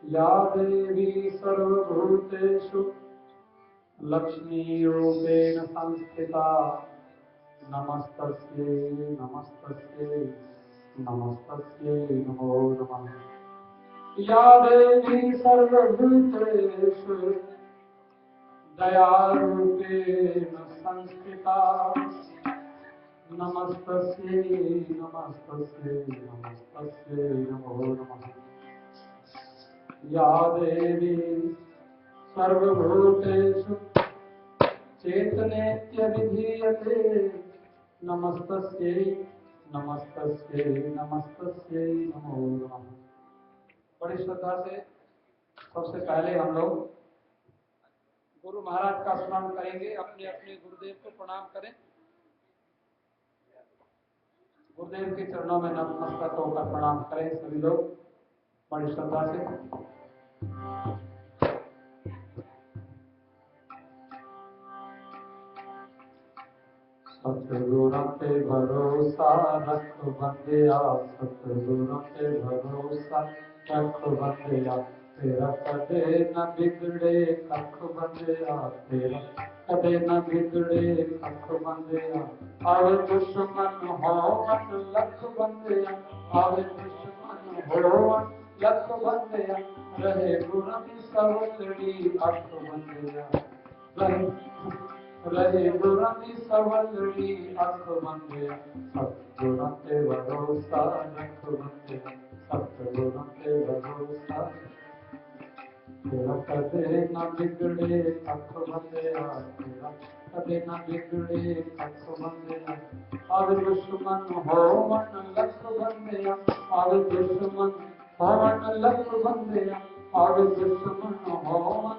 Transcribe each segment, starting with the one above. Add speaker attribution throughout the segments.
Speaker 1: या देवी सर्वभूतेषु लक्ष्मीरूपेण संस्थिता नमस्तस्यै नमस्तस्यै नमस्तस्यै नमो नमः। या देवी सर्वभूतेषु दयारूपेण संस्थिता नमस्तस्यै नमस्तस्यै नमस्तस्यै नमो नमः। या देवी सर्वभूतेषु चेतनेत्यभिधीयते नमस्तस्यै नमस्तस्यै नमस्तस्यै नमो नमः। बड़ी श्रद्धा से सबसे पहले हम लोग गुरु महाराज का स्मरण करेंगे। अपने अपने गुरुदेव को प्रणाम करें। गुरुदेव के चरणों में नतमस्तक होकर प्रणाम करें सभी लोग बड़ी श्रद्धा से। सतगुरु पे भरोसा रख बंदिया, सतगुरु पे भरोसा रख बंदिया, तेरा कदे न बिगड़े कख बंदिया, तेरा कदे न बिगड़े कख बंदिया। आवे दुश्मन हो मन लख बंदिया, आवे दुश्मन हो लख बंदिया, रहे गुरु की सवलड़ी अख बंदिया, रहे गुरु की सवलड़ी अख बंदिया। सतगुरु पे भरोसा रख बंदिया, सतगुरु पे भरोसा तेरा कदे न बिगड़े कख बंदिया, तेरा कदे न बिगड़े कख बंदिया। आवे दुश्मन हो मन लख बंदिया, आवे दुश्मन हो मन लख बंदिया, आवे दुश्मन हो मन।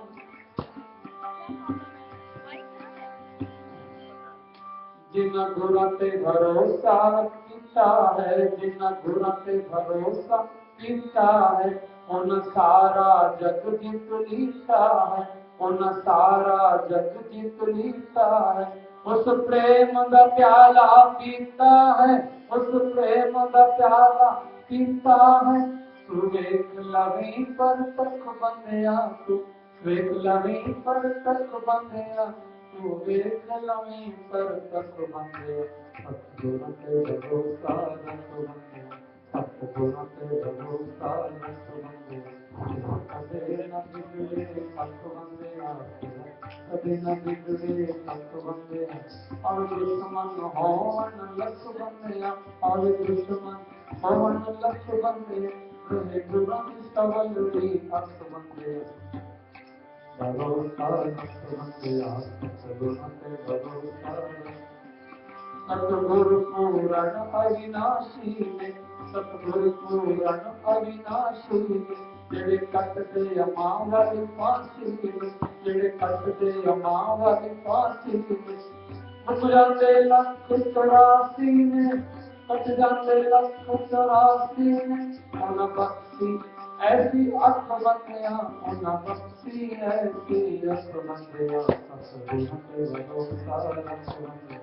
Speaker 1: जिन गुरु पे भरोसा किया है, जिन गुरु पे भरोसा किया है, उन सारा जग जीत लीता है, उन सारा जग जीत लीता है। उस प्रेम दा प्याला पीता है, उस प्रेम दा प्याला पीता है। तू वेख लवी पर तक बंदिया, तू वेख लवी पर तक बंदिया, तू वेख लवी पर तक बंदिया। सतगुरु पे भरोसा रख बंदिया, सतगुरु पे भरोसा रख बंदिया, कदे न बिगड़े कख बंदिया, कदे न बिगड़े कख बंदिया। और दुश्मन होवन लख बंदिया, और दुश्मन होवन लख बंदिया, रहे गुरु की सवलड़ी अख बंदिया। भरोसा रख बंदिया, सतगुरु पे भरोसा रख। सतगुरु पूरन अविनाशी ने, सतगुरु पूरन अविनाशी ने, जेड़े कटदे अमां वाली फांसी ने, जेड़े कटदे अमां वाली फांसी ने। मुक जांदे लख 84 ने, कट जांदे लख 84 ने। उन बख्शी ऐसी अख बंदिया, उन बख्शी ऐसी अख बंदिया। सतगुरु पे भरोसा रख बंदिया,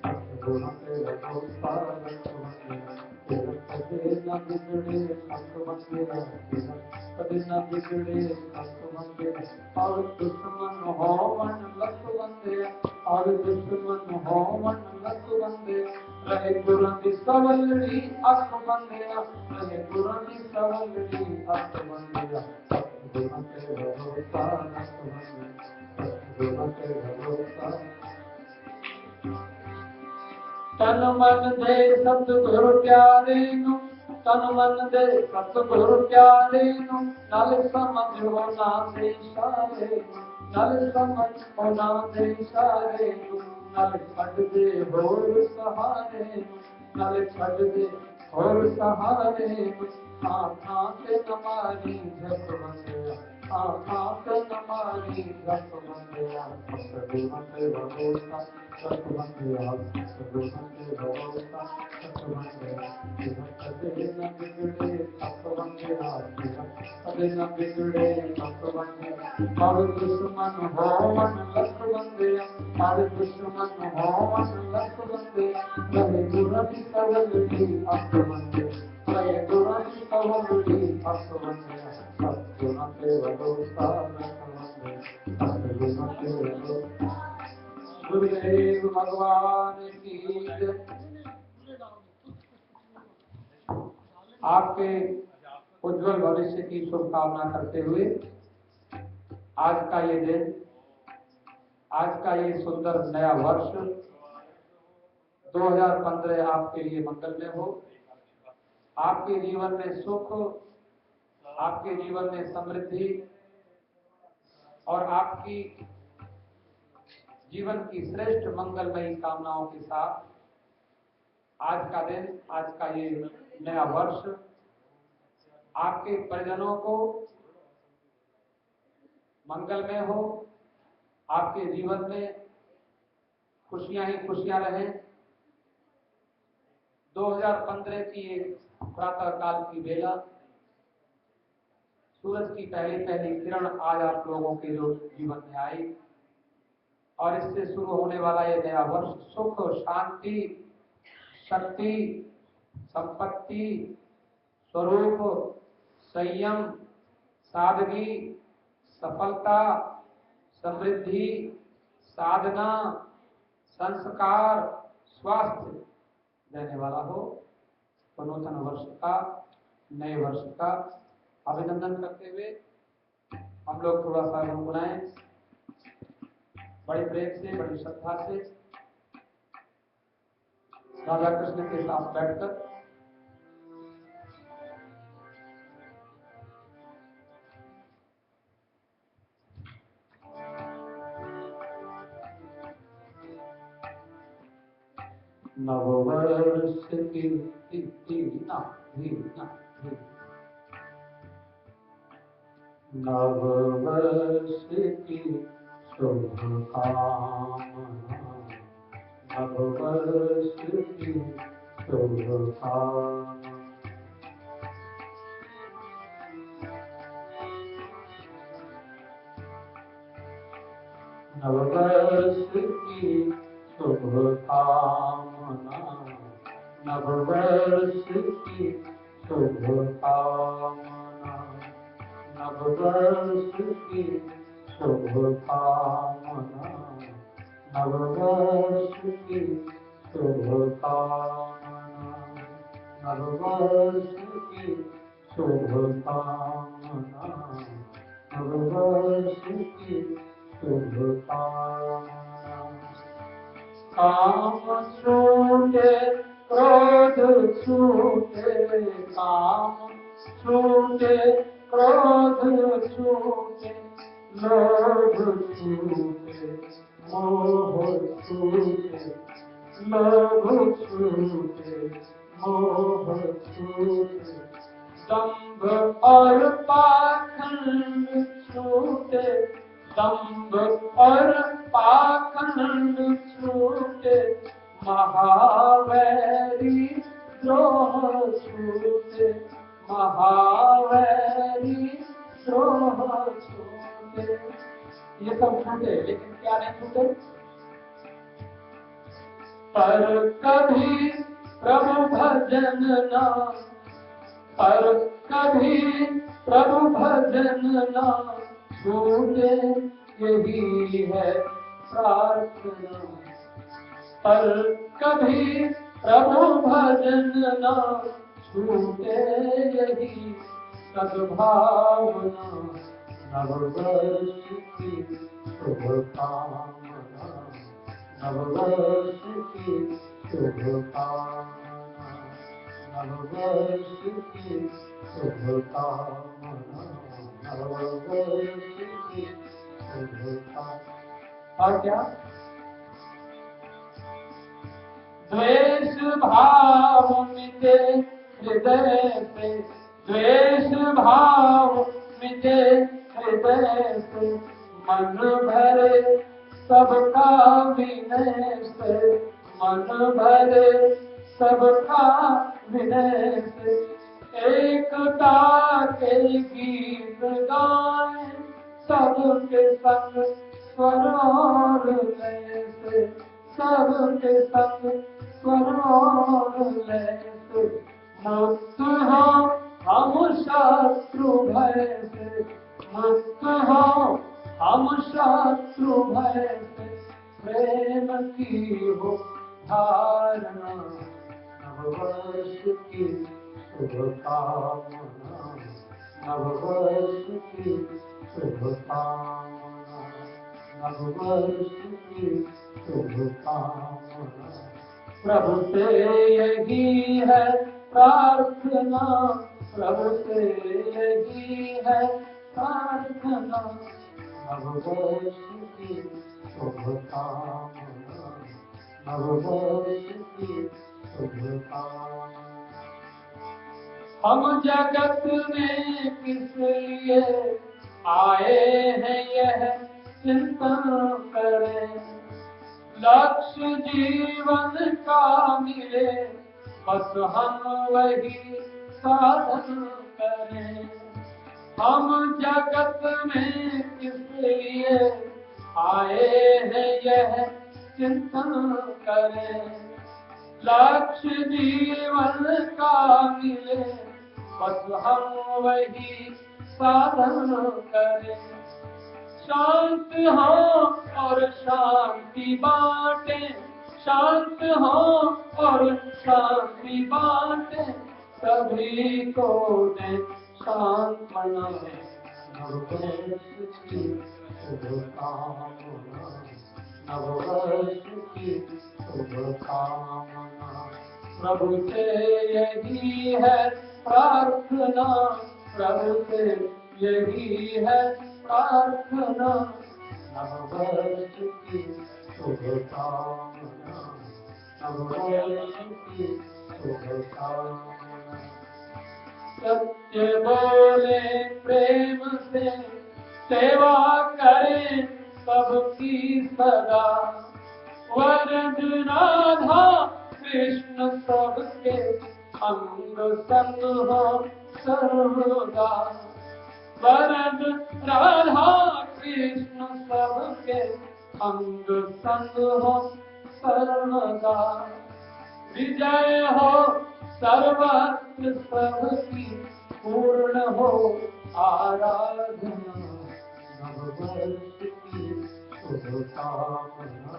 Speaker 1: सतगुरु पे भरोसा रख बंदिया, तेरा कदे न बिगड़े कख बंदिया, तेरा कदे न बिगड़े कख बंदिया। और दुश्मन होवन लख बंदिया, और दुश्मन होवन लख बंदिया, रहे गुरु की सवलड़ी अख बंदिया, रहे गुरु की सवलड़ी अख बंदिया। सतगुरु पे भरोसा रख बंदिया, सतगुरु पे भरोसा। तन मन दे सतगुरु प्यारे नू, तन मन दे सतगुरु प्यारे नू, नल समझ होना दे इशारे नू, नल समझ होना दे इशारे नू। नल छड़ दे होर सहारे नू, नल छड़ दे होर सहारे नू। आँखां ते नमारी जप बंदिया, आँखां ते नमारी जप बंदिया। सतगुरु पे भरोसा रख बंदिया, सतगुरु पे भरोसा रख बंदिया, तेरा कदे न बिगड़े कख बंदिया, तेरा कदे न बिगड़े कख बंदिया। और दुश्मन होवन लख बंदिया, और दुश्मन होवन लख बंदिया, रहे गुरु की सवलड़ी अख बंदिया, रहे गुरु की सवलड़ी अख बंदिया। सद्गुण पे भरोसा रखवावे, सद्गुण पे भरोसा। गुरुदेव भगवान की जय। आपके उज्जवल भविष्य की शुभकामना करते हुए आज का ये दिन, आज का ये सुंदर नया वर्ष 2015 आपके लिए मंगलमय हो। आपके जीवन में सुख, आपके जीवन में समृद्धि और आपकी जीवन की श्रेष्ठ मंगलमयी कामनाओं के साथ आज का दिन, आज का ये नया वर्ष आपके परिजनों को मंगलमय हो। आपके जीवन में खुशियां ही खुशियां रहें। 2015 की एक प्रातः काल की बेला, सूरज की पहली पहली किरण आज आप लोगों के जो जीवन में आई और इससे शुरू होने वाला ये नया वर्ष सुख, शांति, शक्ति, संपत्ति, स्वरूप, संयम, सादगी, सफलता, समृद्धि, साधना, संस्कार, स्वास्थ्य देने वाला हो। तो नूतन वर्ष का, नए वर्ष का अभिनंदन करते हुए हम लोग थोड़ा सा गुनगुनाएं, बड़े प्रेम से, बड़ी श्रद्धा से राधा कृष्ण के साथ बैठकर नववर्ष की नववर्ष की शुभकामना, नववर्ष की शुभकामना। नववर्ष की शुभकामना, नववर्ष की शुभकामना, नववर्ष की शुभकामना, नववर्ष की शुभकामना, नववर्ष की शुभकामना, नववर्ष की शुभकामना। काम छूटे, क्रोध छूटे, काम छूटे, क्रोध छूटे, लोभ छूटे, मोह छूटे, लोभ छूटे, मोह छूटे, दंभ और पाखंड छूटे, दंभ और पाखंड छूटे, महावैरी द्रोह छूटे, महावैरी द्रोह छूटे। ये सब छूटे, लेकिन क्या नहीं छूटे? पर कभी प्रभु भजन ना, पर कभी प्रभु भजन ना छूटे, यही है प्रार्थना। पर कभी प्रभु भजन ना छूटे, यही सद्भावना। नववर्ष की शुभकामना, नववर्ष की शुभकामना, नववर्ष की शुभकामना, नववर्ष की शुभकामना। और क्या? द्वेष भाव मिटे हृदय से, द्वेष भाव मिटे हृदय से, मन भरे सबका विनय से, मन भरे सबका विनय से, एकता के गीत गाएं सबके संग स्वर और लय से, सबके संग स्वर और लय से, मुक्त हो हम शत्रु भय से मुक्त हो, हम शत्रु भय से प्रेम की हो धारणा, नववर्ष की शुभकामना, नववर्ष की शुभकामना, नववर्ष की शुभकामना। प्रभु से यही है प्रार्थना, प्रभु से यही है प्रार्थना, नववर्ष की शुभकामना, नववर्ष की शुभकामना। हम जगत में किस लिए आए हैं यह चिंतन करें, लक्ष्य जीवन का मिले बस हम वही साधन करें। हम जगत में किस लिए आए हैं यह चिंतन करें, लक्ष्य जीवन का मिले बस हम वही साधन करें। शांत हो और शांति बांटे, शांत हो और शांति बांटे, सभी को दे सांत्वना, नववर्ष की शुभकामना, नववर्ष की शुभकामना। प्रभु से यही है प्रार्थना, प्रभु से यही है प्रार्थना, नववर्ष की शुभकामना, नववर्ष की शुभकामना। सत्य बोले प्रेम से सेवा करें सबकी सदा, वरद राधा कृष्ण सबके अंग संग हो सर्वदा, वरद राधा कृष्ण सबके अंग संग हो सर्वदा, विजय हो सर्वत्र सबकी पूर्ण हो आराधना, नववर्ष की शुभकामना,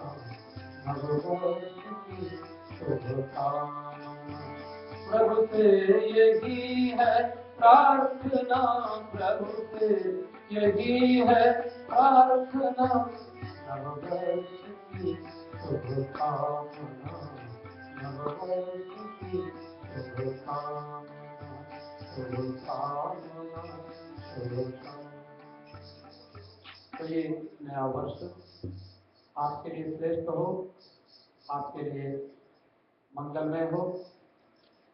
Speaker 1: नववर्ष की शुभकामना। प्रभु से यही है प्रार्थना, प्रभु से यही है प्रार्थना, नववर्ष की शुभकामना, नववर्ष की शुभकामना, शुभकामना, शुभकामना। तो ये नया वर्ष आपके लिए श्रेष्ठ हो, आपके लिए मंगलमय हो।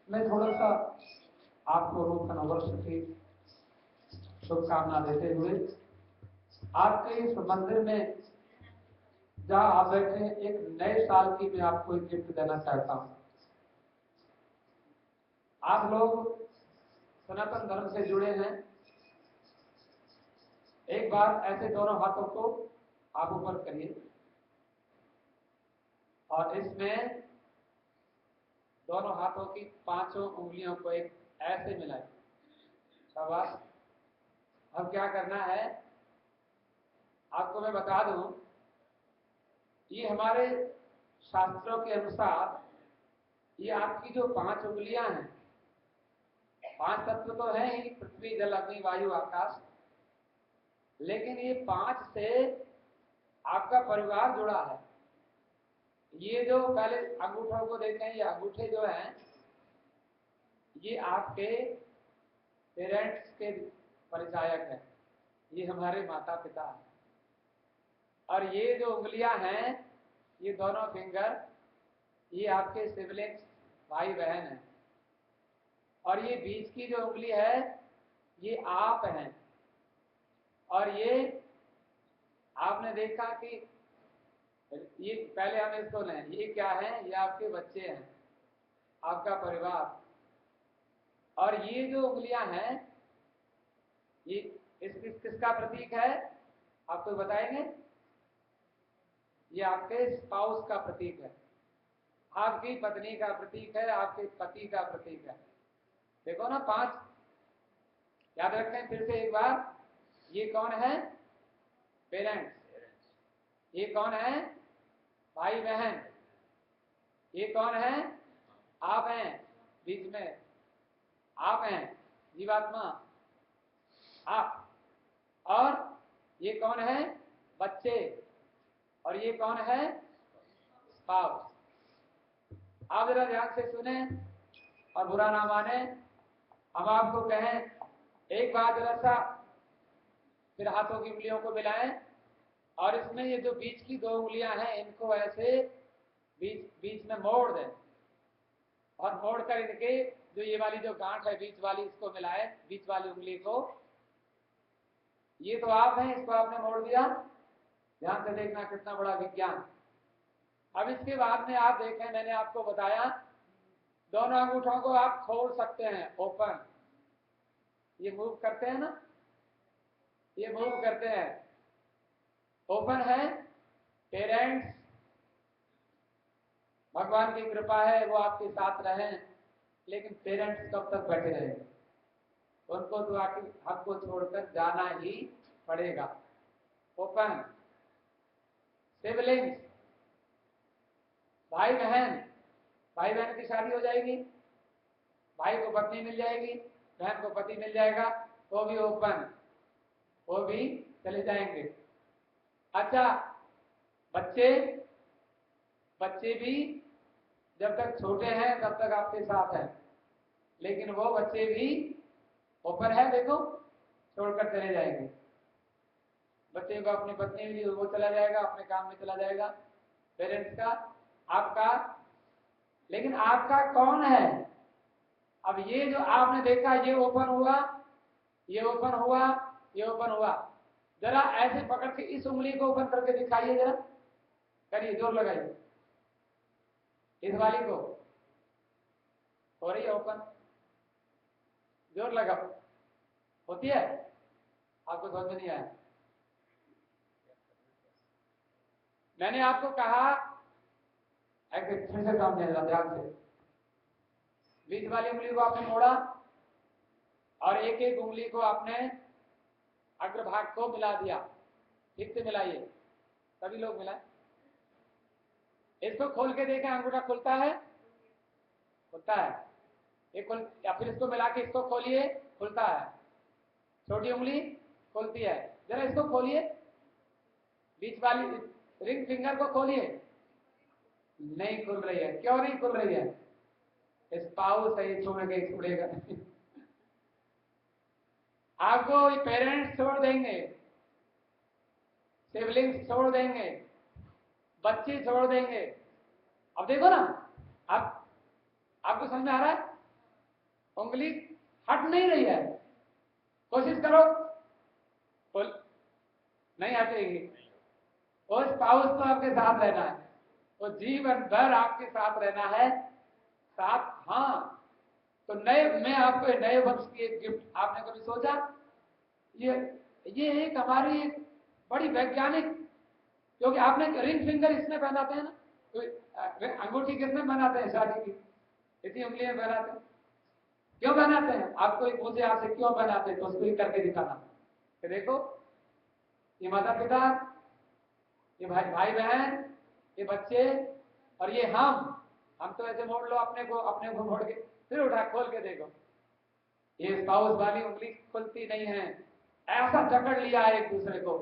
Speaker 1: मैं थोड़ा सा आपको नूतन वर्ष की शुभकामना देते हुए आपके इस मंदिर में जहाँ आप बैठे एक नए साल की मैं आपको एक गिफ्ट देना चाहता हूँ। आप लोग सनातन धर्म से जुड़े हैं, एक बार ऐसे दोनों हाथों को आप ऊपर करिए और इसमें दोनों हाथों की पांचों उंगलियों को एक ऐसे मिलाइए। शाबाश। अब क्या करना है आपको मैं बता दूं, ये हमारे शास्त्रों के अनुसार ये आपकी जो पांच उंगलियां हैं, पांच तत्व तो हैं ही, पृथ्वी जल अग्नि वायु आकाश, लेकिन ये पांच से आपका परिवार जुड़ा है। ये जो पहले अंगूठों को देखें, ये अंगूठे जो हैं ये आपके पेरेंट्स के परिचायक हैं, ये हमारे माता पिता हैं। और ये जो उंगलियां हैं, ये दोनों फिंगर, ये आपके सिबलिंग्स भाई बहन हैं। और ये बीच की जो उंगली है ये आप हैं। और ये आपने देखा कि ये पहले हम इसको लें, ये क्या है, ये आपके बच्चे हैं, आपका परिवार। और ये जो उंगलियां हैं ये किसका प्रतीक है आपको बताएंगे? ये आपके स्पाउस का प्रतीक है, आपकी पत्नी का प्रतीक है, आपके पति का प्रतीक है। देखो ना, पांच याद रखें फिर से एक बार, ये कौन है? पेरेंट्स। ये कौन है? भाई बहन। ये कौन है? आप हैं, बीच में आप हैं, जीवात्मा आप। और ये कौन है? बच्चे। और ये कौन है? स्पाउस। आप जरा ध्यान से सुने और बुरा ना माने। हम आपको कहें एक बार जरा सा फिर हाथों की उंगलियों को मिलाएं और इसमें ये जो बीच की 2 उंगलियां हैं इनको ऐसे बीच बीच में मोड़ दें और मोड़ कर इनके जो ये वाली जो गांठ है बीच वाली, इसको मिलाएं, बीच वाली उंगली को। ये तो आप हैं, इसको आपने मोड़ दिया। ध्यान से देखना कितना बड़ा विज्ञान। अब इसके बाद में आप देखें, मैंने आपको बताया दोनों अंगूठों को आप खोल सकते हैं, ओपन। ये मूव करते हैं ना, ये मूव करते हैं, ओपन है। पेरेंट्स, भगवान की कृपा है वो आपके साथ रहें, लेकिन पेरेंट्स कब तक बैठे रहेंगे? उनको तो आखिर आपको छोड़कर जाना ही पड़ेगा। ओपन। सिबलिंग्स, भाई बहन, भाई बहन की शादी हो जाएगी, भाई को पत्नी मिल जाएगी, बहन को पति मिल जाएगा, वो भी ओपन, वो भी चले जाएंगे। अच्छा, बच्चे, बच्चे भी जब तक छोटे हैं तब तक आपके साथ हैं, लेकिन वो बच्चे भी ओपन है, देखो छोड़कर चले जाएंगे। बच्चे को अपनी पत्नी मिली, वो चला जाएगा, अपने काम में चला जाएगा, पेरेंट्स का, आपका। लेकिन आपका कौन है? अब ये जो आपने देखा, ये ओपन हुआ, ये ओपन हुआ, ये ओपन हुआ। जरा ऐसे पकड़ के इस उंगली को ओपन करके दिखाइए, जरा करिए, जोर लगाइए। इस वाली को हो रही है ओपन, जोर लगाओ। होती है? आपको समझ में नहीं आया? मैंने आपको कहा ऐसे फिर से काम देना, ध्यान से। बीच वाली उंगली को आपने मोड़ा और एक एक उंगली को आपने अग्रभाग को मिला दिया। ठीक से मिलाइए, सभी लोग मिलाएं। इसको खोल के देखें, अंगूठा खुलता है? खुलता है। एक खुल, या फिर इसको मिला के इसको खोलिए, खुलता है। छोटी उंगली खुलती है। जरा इसको खोलिए, बीच वाली रिंग फिंगर को खोलिए। नहीं खुल रही है। क्यों नहीं खुल रही है? स्पाउस है, ये छोड़ के छुड़ेगा। आपको पेरेंट्स छोड़ देंगे, सिबलिंग्स छोड़ देंगे, बच्चे छोड़ देंगे। अब देखो ना, आप आपको समझ में आ रहा है? उंगली हट नहीं रही है, कोशिश करो, खुल नहीं हटेगी। वो स्पाउस तो आपके साथ रहना है, वो जीवन भर आपके साथ रहना है, साथ। हाँ, तो नए, मैं आपको नए वर्ष की एक गिफ्ट, आपने कभी सोचा? ये एक हमारी एक बड़ी वैज्ञानिक, क्योंकि आपने रिंग फिंगर इसमें पहनाते हैं ना, तो अंगूठी किसमें पहनाते हैं? शादी की इसी उंगली में पहनाते हैं। क्यों पहनाते हैं? आपको एक पूछे आपसे क्यों पहनाते हैं, तो उसको ही करके दिखाना। तो देखो, ये माता पिता, ये भाई बहन, ये बच्चे, और ये हम तो ऐसे मोड़ लो अपने को मोड़ के, फिर उठा खोल के देखो, ये स्पाउस वाली उंगली खुलती नहीं है, ऐसा जकड़ लिया है एक दूसरे को।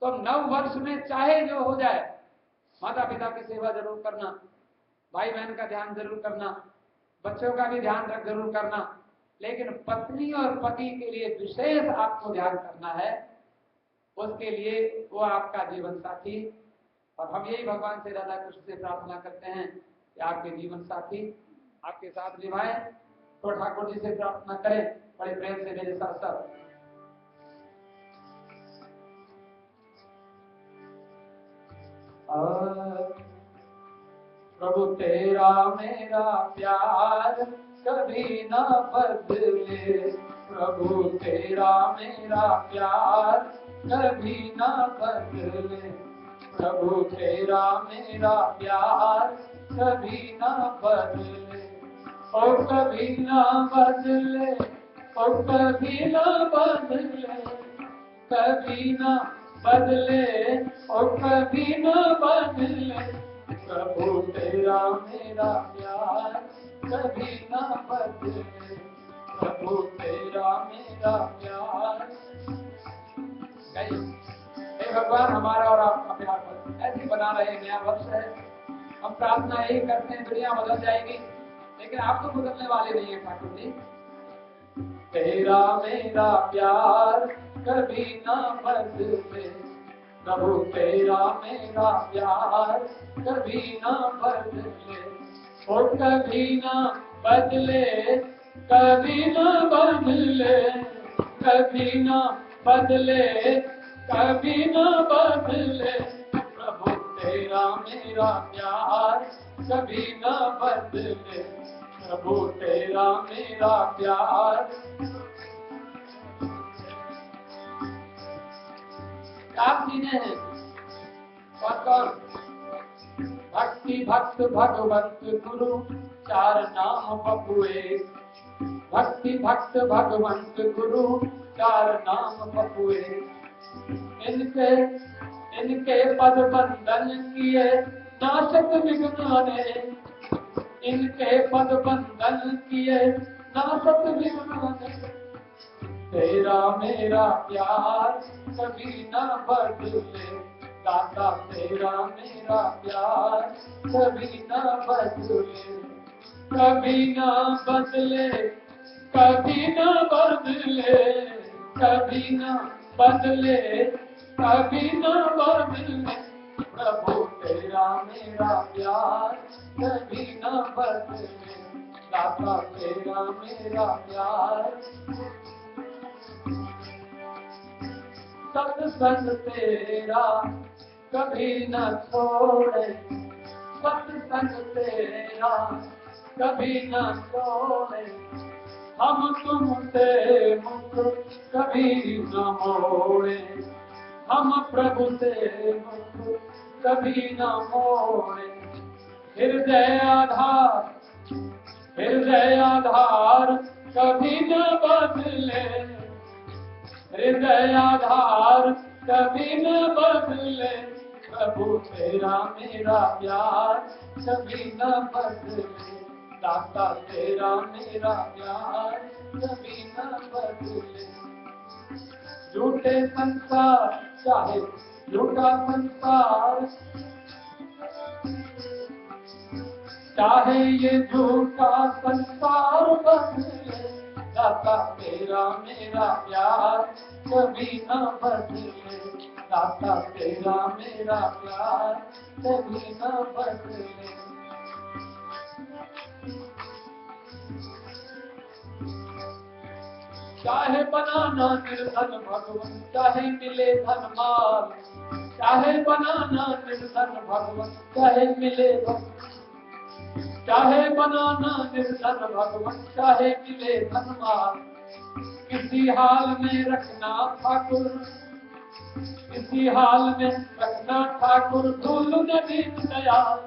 Speaker 1: तो नव वर्ष में चाहे जो हो जाए, माता पिता की सेवा जरूर करना, भाई बहन का ध्यान जरूर करना, बच्चों का भी ध्यान जरूर करना, लेकिन पत्नी और पति के लिए विशेष आपको ध्यान करना है। उसके लिए वो आपका जीवन साथी, और हम यही भगवान से राधा कृष्ण से प्रार्थना करते हैं कि आपके जीवन साथी आपके साथ निभाएं। तो ठाकुर जी से प्रार्थना करें बड़े प्रेम से मेरे साथ साथ। प्रभु तेरा मेरा प्यार कभी ना बदले, प्रभु तेरा मेरा प्यार कभी ना बदले, प्रभु तेरा मेरा प्यार कभी ना बदले, ओ कभी ना बदले, और कभी ना बदले, कभी ना बदले, और कभी ना बदले, प्रभु तेरा मेरा प्यार कभी ना बदले, प्रभु तेरा मेरा प्यार। हे भगवान, हमारा और आपका प्यार बस ऐसे ही बना रहे। नया वर्ष है, हम प्रार्थना यही करते हैं, दुनिया बदल जाएगी, लेकिन आप तो बदलने वाले नहीं है ठाकुर जी। तेरा मेरा प्यार कभी ना बदले, प्रभु तेरा मेरा प्यार कभी ना बदले, और कभी ना बदले, कभी ना बदले, कभी ना बदले, कभी ना बदले, प्रभु तेरा मेरा प्यार कभी ना बदले, प्रभु तेरा मेरा प्यार। आप जीने हैं कौन? भक्ति भक्त भगवंत गुरु चार नाम बपुए, भक्ति भक्त भगवंत गुरु चार नाम बपुए, इनके इनके पद बंधन किए नाशक विघ्नाने, इनके पद बंधन किए नाशक विघ्नाने, तेरा मेरा प्यार कभी ना बदले, दाता तेरा मेरा प्यार कभी ना बदले, कभी ना बदले, कभी ना बदले, कभी ना बदले, कभी ना बदले, प्रभु तेरा मेरा प्यार कभी ना बदले, दाता तेरा मेरा प्यार। सत्संग तेरा कभी न छोड़े, सत्संग तेरा कभी न छोड़े, हम तुमसे मुख कभी न मोड़े, हम प्रभु से मुख कभी न मोड़े, हृदय आधार, हृदय आधार कभी न बदले, हृदय आधार कभी न बदले, प्रभु तेरा मेरा प्यार कभी न बदले, दाता तेरा मेरा प्यार कभी न बदले। झूठे संसार चाहे झूठा संसार, चाहे ये झूठा संसार बदले, दाता तेरा मेरा प्यार कभी न बदले, दाता तेरा मेरा प्यार कभी न बदले। चाहे बनाना निर्धन भगवन, चाहे मिले धन माल, चाहे बनाना निर्धन भगवन, चाहे मिले धन, चाहे बनाना निर्धन भगवन, चाहे मिले धन माल, किसी हाल में रखना ठाकुर, किसी हाल में रखना ठाकुर धूल न दीन दयाल,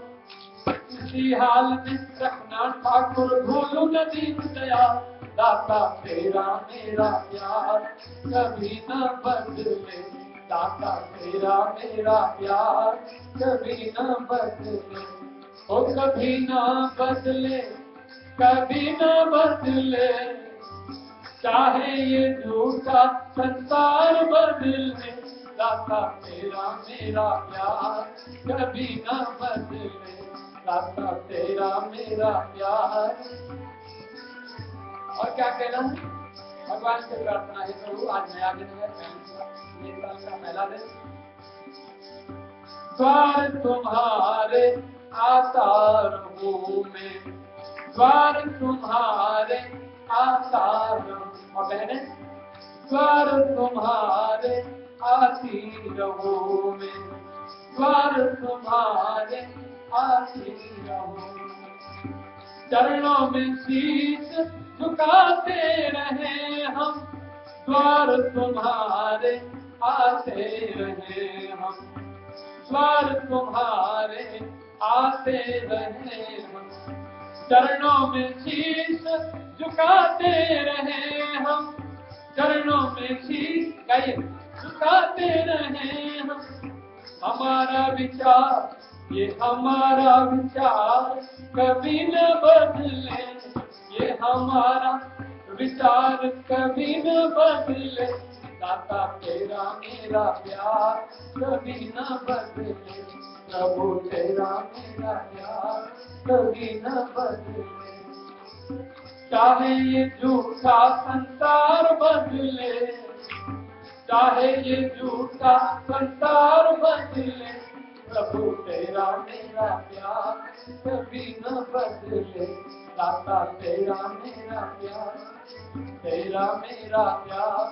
Speaker 1: किसी हाल में रखना ठाकुर धूल न दीन दयाल, दाता तेरा मेरा प्यार कभी न बदले, दाता तेरा मेरा प्यार कभी न बदले, ओ कभी न बदले, कभी न बदले, चाहे ये झूठा संसार बदले, दाता तेरा मेरा प्यार कभी न बदले, दाता तेरा मेरा प्यार। और क्या कहना है? भगवान से प्रार्थना है, प्रभु आज नया दिन है, ये साल का पहला दिन, द्वार तुम्हारे आता रहूं मैं, द्वार तुम्हारे आता रहूं, और बहने द्वार तुम्हारे आती रहूं मैं, द्वार तुम्हारे आती रहूं, चरणों में शीश झुकाते रहे हम, द्वार तुम्हारे आते रहे हम, द्वार तुम्हारे आते रहे हम, चरणों में शीश झुकाते रहे हम, चरणों में शीश गाइए झुकाते रहे हम। हमारा विचार, ये हमारा विचार कभी न बदले, ये हमारा विचार कभी न बदले। दाता तेरा मेरा प्यार कभी न बदले, प्रभु तेरा मेरा प्यार कभी न बदले। चाहे ये झूठा संसार बदले, चाहे ये झूठा संसार बदले, प्रभु तेरा मेरा प्यार कभी न बदले। दाता तेरा मेरा प्यार, तेरा मेरा प्यार,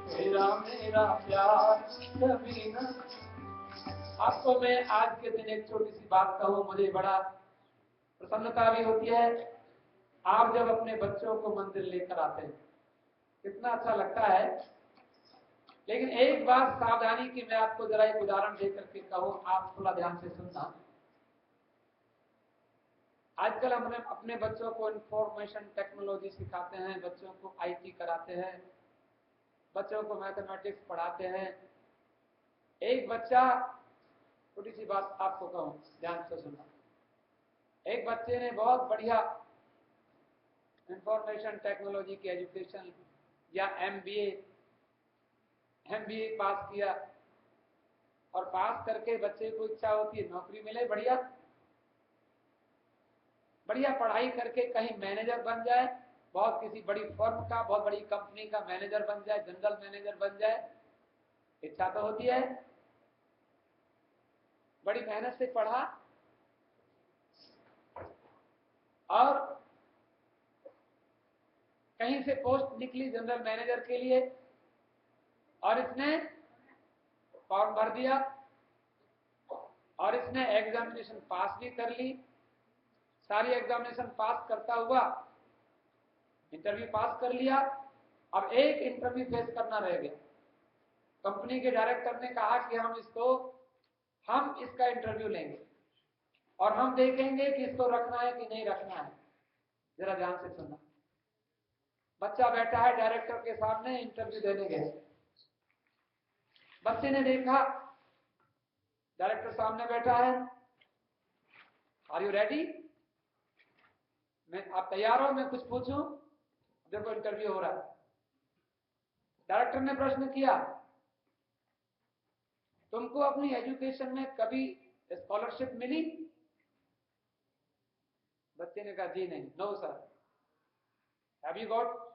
Speaker 1: तेरा मेरा प्यार कभी न। आपको मैं आज के दिन एक छोटी सी बात कहूं, मुझे बड़ा प्रसन्नता भी होती है। आप जब अपने बच्चों को मंदिर लेकर आते हैं कितना अच्छा लगता है। लेकिन एक बात सावधानी की मैं आपको जरा एक उदाहरण देकर के कहूं, आप थोड़ा ध्यान से सुनना। आजकल हम अपने बच्चों को इंफॉर्मेशन टेक्नोलॉजी सिखाते हैं, बच्चों को आईटी कराते हैं, बच्चों को मैथमेटिक्स पढ़ाते हैं। एक बच्चा, छोटी सी बात आपको कहूं, ध्यान से सुनना। एक बच्चे ने बहुत बढ़िया इंफॉर्मेशन टेक्नोलॉजी की एजुकेशन या एमबीए पास किया, और पास करके बच्चे को इच्छा होती है नौकरी मिले, बढ़िया बढ़िया पढ़ाई करके कहीं मैनेजर बन जाए, बहुत किसी बड़ी फर्म का, बहुत बड़ी कंपनी का मैनेजर बन जाए, जनरल मैनेजर बन जाए। इच्छा तो होती है, बड़ी मेहनत से पढ़ा और कहीं से पोस्ट निकली जनरल मैनेजर के लिए, और इसने फॉर्म भर दिया और इसने एग्जामिनेशन पास भी कर ली। सारी एग्जामिनेशन पास करता हुआ इंटरव्यू पास कर लिया। अब एक इंटरव्यू फेस करना रह गया। कंपनी के डायरेक्टर ने कहा कि हम इसका इंटरव्यू लेंगे और हम देखेंगे कि इसको रखना है कि नहीं रखना है। जरा ध्यान से सुनना। बच्चा बैठा है डायरेक्टर के सामने, इंटरव्यू देने गए। बच्चे ने देखा डायरेक्टर सामने बैठा है, आर यू रेडी, आप तैयार हो, मैं कुछ पूछूं? देखो इंटरव्यू हो रहा है। डायरेक्टर ने प्रश्न किया, तुमको अपनी एजुकेशन में कभी स्कॉलरशिप मिली? बच्चे ने कहा जी नहीं, no sir. Have you got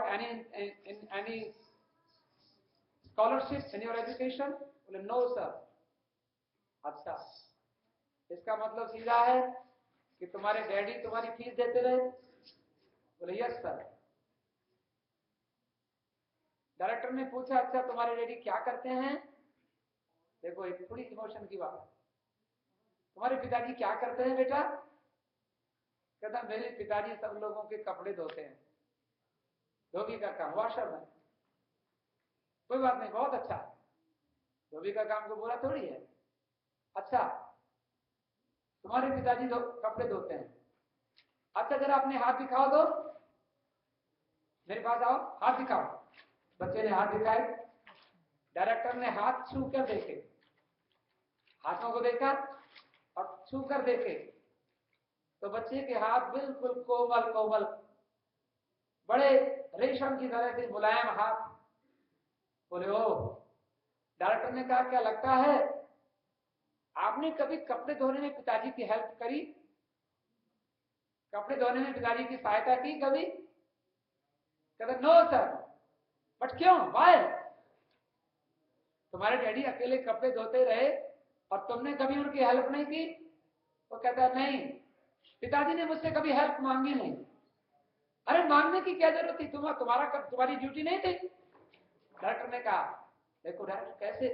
Speaker 1: any scholarship in your education? बोले नो सर। अच्छा, इसका मतलब सीधा है कि तुम्हारे डैडी तुम्हारी फीस देते रहे? बोले यस सर। डायरेक्टर ने पूछा, अच्छा तुम्हारे डैडी क्या करते हैं? देखो एक थोड़ी इमोशन की बात है। तुम्हारे पिताजी क्या करते हैं बेटा? कहता मेरे पिताजी सब लोगों के कपड़े धोते हैं, धोबी का काम, वॉशर में। कोई बात नहीं, बहुत अच्छा, धोबी का काम को बुरा थोड़ी है। अच्छा, तुम्हारे पिताजी कपड़े धोते हैं, अच्छा जरा अपने हाथ दिखाओ तो, मेरे पास आओ, हाथ दिखाओ। बच्चे ने हाथ दिखाए। डायरेक्टर ने हाथ छू कर देखे, हाथों को देखा और छू कर देखे तो बच्चे के हाथ बिल्कुल कोमल कोमल, बड़े रेशम की तरह से मुलायम हाथ। बोले ओ। डायरेक्टर ने कहा क्या लगता है आपने कभी कपड़े धोने में पिताजी की हेल्प करी? कपड़े धोने में पिताजी की सहायता की कभी? कहते नो सर। बट क्यों, वाई? तुम्हारे डैडी अकेले कपड़े धोते रहे और तुमने कभी उनकी हेल्प नहीं की? वो कहता नहीं, पिताजी ने मुझसे कभी हेल्प मांगी नहीं। अरे मांगने की क्या जरूरत थी, तुम्हारी ड्यूटी नहीं थी? डायरेक्टर ने कहा देखो डायरेक्टर कैसे,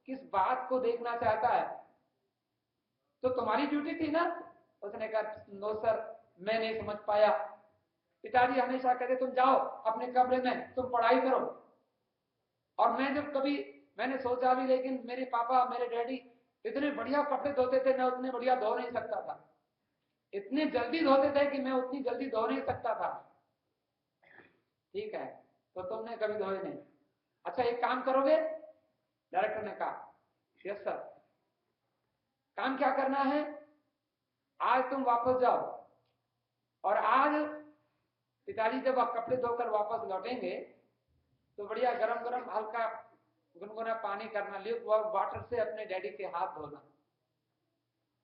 Speaker 1: किस बात को देखना चाहता है, तो तुम्हारी ड्यूटी थी ना? उसने कहा नो सर, मैं नहीं समझ पाया। पिताजी हमेशा कहते तुम जाओ अपने कमरे में, तुम पढ़ाई करो। और मैंने सोचा भी, लेकिन मेरे पापा मेरे डैडी इतने बढ़िया कपड़े धोते थे, मैं उतने बढ़िया धो नहीं सकता था। इतने जल्दी धोते थे कि मैं उतनी जल्दी धो नहीं सकता था। ठीक है, तो तुमने कभी धोए नहीं। अच्छा एक काम करोगे? डायरेक्टर ने कहा यस सर। काम क्या करना है, आज तुम वापस जाओ और आज पिताजी जब आप कपड़े धोकर वापस लौटेंगे तो बढ़िया गरम गरम हल्का गुनगुना पानी करना, ल्यूक वाटर से अपने डैडी के हाथ धोना।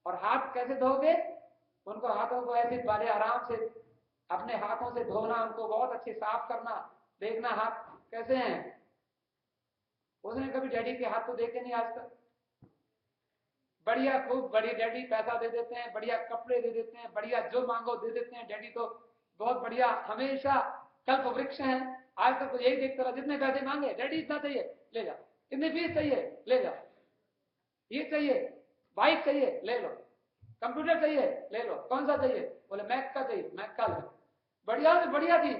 Speaker 1: और हाथ कैसे धोगे? उनको हाथों को ऐसे बड़े आराम से अपने हाथों से धोना, उनको बहुत अच्छे साफ करना, देखना हाथ कैसे हैं। उसने कभी डैडी के हाथ तो देखे नहीं आज तक। बढ़िया खूब बड़ी डैडी पैसा दे देते हैं, बढ़िया कपड़े दे देते हैं, बढ़िया जो मांगो दे देते हैं। डैडी तो बहुत बढ़िया, हमेशा कल्प वृक्ष हैं। आज तक तो यही देखता रहा, जितने पैसे मांगे डैडी इतना चाहिए ले जाओ, इतनी फीस चाहिए ले जाओ, ये चाहिए, बाइक चाहिए ले लो, कंप्यूटर चाहिए ले लो, कौन सा चाहिए? बोले मैक का चाहिए, मैक का लो। बढ़िया से बढ़िया चीज,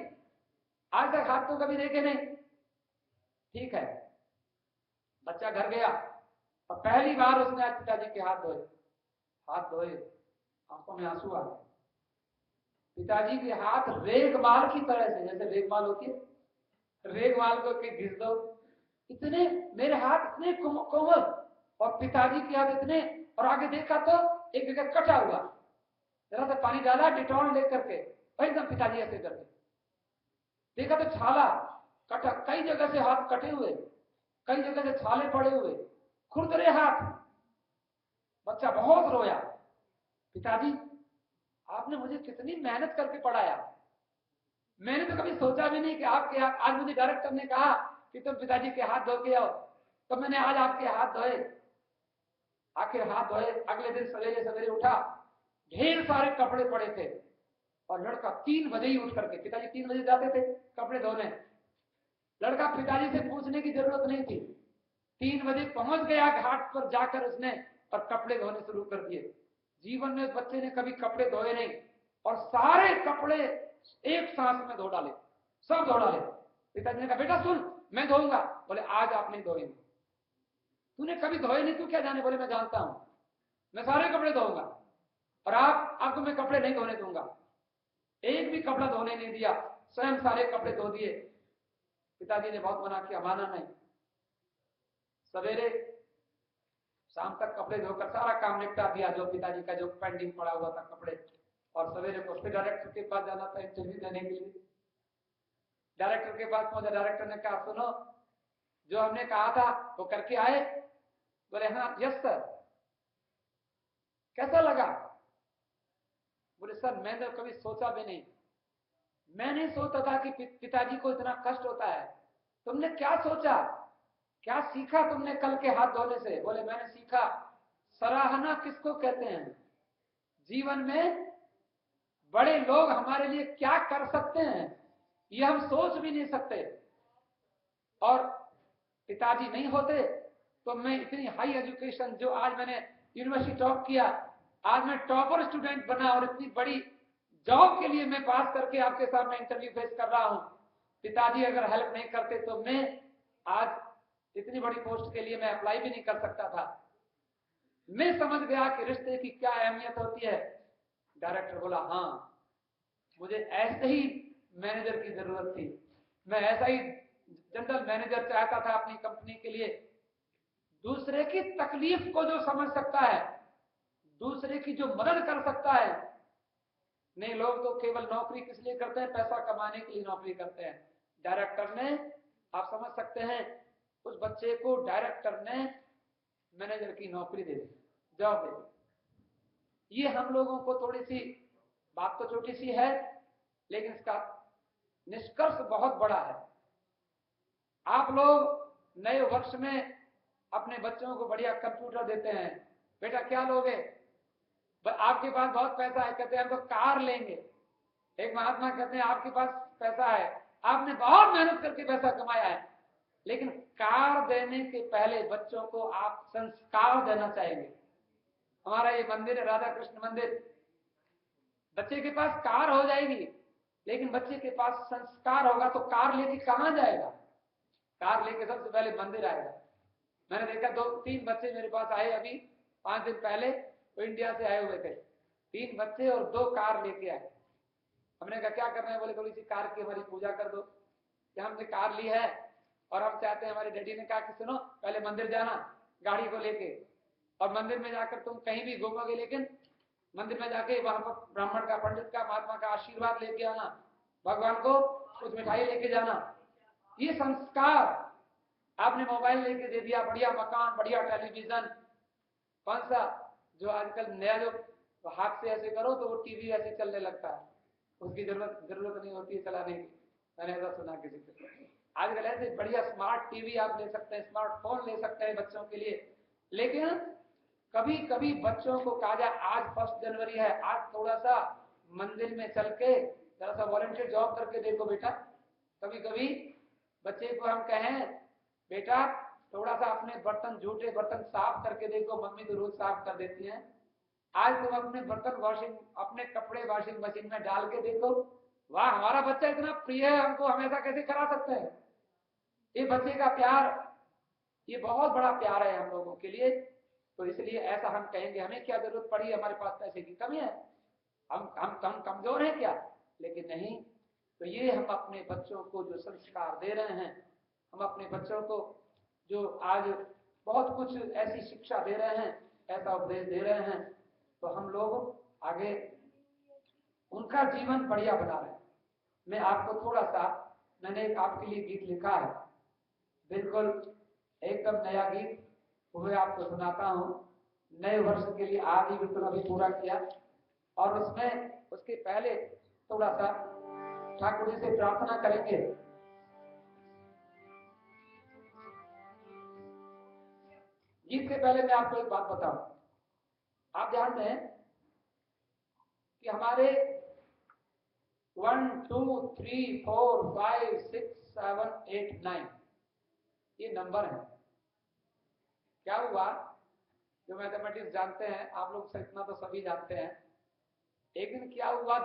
Speaker 1: आज तक हाथ तो कभी देखे नहीं। ठीक है, बच्चा घर गया और पहली बार उसने आज पिताजी के हाथ धोए। हाथ धोए, आंखों में आंसू आ गए। पिताजी के हाथ रेगमाल की तरह से, जैसे रेगमाल होती है, रेगमाल को के घिस दो, इतने मेरे हाथ इतने कोमल और पिताजी के हाथ इतने। और आगे देखा तो एक जगह कटा हुआ, जरा सा पानी डाला डिटॉल लेकर के, एकदम पिताजी ऐसे करके देखा तो छाला कटा, कई जगह से हाथ कटे हुए, कई जगह से छाले पड़े हुए, खुरदरे हाथ। बच्चा बहुत रोया, पिताजी आपने मुझे कितनी मेहनत करके पढ़ाया, मैंने तो कभी सोचा भी नहीं कि आपके हाथ, आज मुझे डायरेक्टर ने कहा कि तुम पिताजी के हाथ धो के आओ, तो मैंने आज आपके हाथ धोए। आखिर हाथ धोए, अगले दिन सवेरे सवेरे उठा, ढेर सारे कपड़े पड़े थे और लड़का 3 बजे ही उठ करके, पिताजी 3 बजे जाते थे कपड़े धोने, लड़का पिताजी से पूछने की जरूरत नहीं थी, 3 बजे पहुंच गया घाट पर जाकर उसने और कपड़े धोने शुरू कर दिए। जीवन में उस बच्चे ने कभी कपड़े धोए नहीं और सारे कपड़े एक सांस में धो डाले, सब धो डाले। पिताजी ने कहा बेटा सुन मैं धोऊंगा। बोले आज आप नहीं धोएंगे, तूने कभी धोए नहीं, तू क्या जाने? बोले मैं जानता हूं, मैं सारे कपड़े धोऊंगा और आपको मैं कपड़े नहीं धोने दूंगा। एक भी कपड़ा धोने नहीं दिया, स्वयं सारे कपड़े धो दिए। पिताजी ने बहुत मना किया, माना नहीं। सवेरे शाम तक कपड़े धोकर सारा काम निपटा दिया, जो पिताजी का जो पेंडिंग पड़ा हुआ था कपड़े। और सवेरे को फिर डायरेक्टर के पास जाना था इंटरव्यू देने के लिए। डायरेक्टर के पास पहुंचा, डायरेक्टर ने कहा सुनो जो हमने कहा था वो करके आए? बोले हाँ यस सर। कैसा लगा? बोले सर मैंने तो कभी सोचा भी नहीं, मैं नहीं सोचता था कि पिताजी को इतना कष्ट होता है। तुमने क्या सोचा, क्या सीखा तुमने कल के हाथ धोने से? बोले मैंने सीखा सराहना किसको कहते हैं, जीवन में बड़े लोग हमारे लिए क्या कर सकते हैं ये हम सोच भी नहीं सकते। और पिताजी नहीं होते तो मैं इतनी हाई एजुकेशन, जो आज मैंने यूनिवर्सिटी टॉप किया, आज मैं टॉपर स्टूडेंट बना और इतनी बड़ी जॉब के लिए मैं पास करके आपके सामने इंटरव्यू फेस कर रहा हूं। पिताजी अगर हेल्प नहीं करते तो मैं आज इतनी बड़ी पोस्ट के लिए मैं अप्लाई भी नहीं कर सकता था। मैं समझ गया कि रिश्ते की क्या अहमियत होती है। डायरेक्टर बोला हाँ मुझे ऐसे ही मैनेजर की जरूरत थी, मैं ऐसा ही जनरल मैनेजर चाहता था अपनी कंपनी के लिए, दूसरे की तकलीफ को जो समझ सकता है, दूसरे की जो मदद कर सकता है। नहीं, लोग तो केवल नौकरी किस लिए करते हैं, पैसा कमाने के लिए नौकरी करते हैं। डायरेक्टर ने, आप समझ सकते हैं, उस बच्चे को डायरेक्टर ने मैनेजर की नौकरी दे दी, जॉब दे दी। ये हम लोगों को थोड़ी सी बात तो छोटी सी है लेकिन इसका निष्कर्ष बहुत बड़ा है। आप लोग नए वर्ष में अपने बच्चों को बढ़िया कंप्यूटर देते हैं, बेटा क्या लोगे? आपके पास बहुत पैसा है, कहते हैं हम तो कार लेंगे। एक महात्मा कहते हैं आपके पास पैसा है, आपने बहुत मेहनत करके पैसा कमाया है, लेकिन कार देने के पहले बच्चों को आप संस्कार देना चाहेंगे। हमारा ये मंदिर है राधा कृष्ण मंदिर, बच्चे के पास कार हो जाएगी लेकिन बच्चे के पास संस्कार होगा तो कार लेके कहां जाएगा? कार लेके सबसे पहले मंदिर आएगा। मैंने देखा 2-3 बच्चे मेरे पास आए अभी 5 दिन पहले, वो इंडिया से आए हुए थे।
Speaker 2: 3 बच्चे और 2 कार लेके आए। हमने कहा क्या करना है, बोले थोड़ी सी कार की हमारी पूजा कर दो। कि हमने कार ली है और हम चाहते हैं, हमारे डैडी ने कहा कि सुनो पहले मंदिर जाना गाड़ी को लेके, और मंदिर में जाकर तुम कहीं भी घूमोगे, लेकिन मंदिर में जाके वहां पर ब्राह्मण का, पंडित का, महात्मा का आशीर्वाद लेके आना, भगवान को कुछ मिठाई लेके जाना। ये संस्कार आपने मोबाइल लेके दे दिया, बढ़िया मकान, बढ़िया टेलीविजन, कौन सा जो आजकल नया जो हाथ से ऐसे करो तो वो टीवी ऐसे चलने लगता है, उसकी जरूरत नहीं होती है चलाने की। मैंने ऐसा सुना किसी से। आजकल ऐसे बढ़िया स्मार्ट टीवी आप ले सकते हैं, स्मार्टफोन ले सकते हैं बच्चों के लिए। लेकिन कभी कभी बच्चों को कहा जाए आज 1 जनवरी है, आज थोड़ा सा मंदिर में चल के जरा सा वॉलंटियर जॉब करके देखो बेटा। कभी कभी बच्चे को हम कहें बेटा थोड़ा सा अपने बर्तन, झूठे बर्तन साफ करके देखो, मम्मी तो रोज साफ कर देती हैं, आज तुम अपने बर्तन अपने कपड़े वॉशिंग मशीन में डाल के देखो। वाह हमारा बच्चा इतना प्रिय है, हमको हमेशा कैसे करा सकते हैं। ये बच्चे का प्यार, ये बहुत बड़ा प्यार है हम लोगों के लिए। तो इसलिए ऐसा हम कहेंगे, हमें क्या जरूरत पड़ी, हमारे पास पैसे की कमी है, हम कमजोर हैं क्या? लेकिन नहीं। तो ये हम अपने बच्चों को जो संस्कार दे रहे हैं, हम अपने बच्चों को जो आज बहुत कुछ ऐसी शिक्षा दे रहे हैं, ऐसा उपदेश दे रहे हैं, तो हम लोग आगे उनका जीवन बढ़िया बना रहे हैं। मैं आपको थोड़ा सा, मैंने एक आपके लिए गीत लिखा है, बिल्कुल एकदम नया गीत, वह आपको सुनाता हूँ। नए वर्ष के लिए आज ही बिल्कुल अभी पूरा किया, और उसमें उसके पहले थोड़ा सा ठाकुर जी से प्रार्थना करेंगे। गीत से पहले मैं आपको एक बात बताऊं। आप जानते हैं कि हमारे 1 2 3 4 5 6 7 8 9 ये नंबर है। क्या हुआ, जो मैथमेटिक्स जानते हैं आप लोग से, इतना तो सभी जानते हैं, एक दिन क्या हुआ,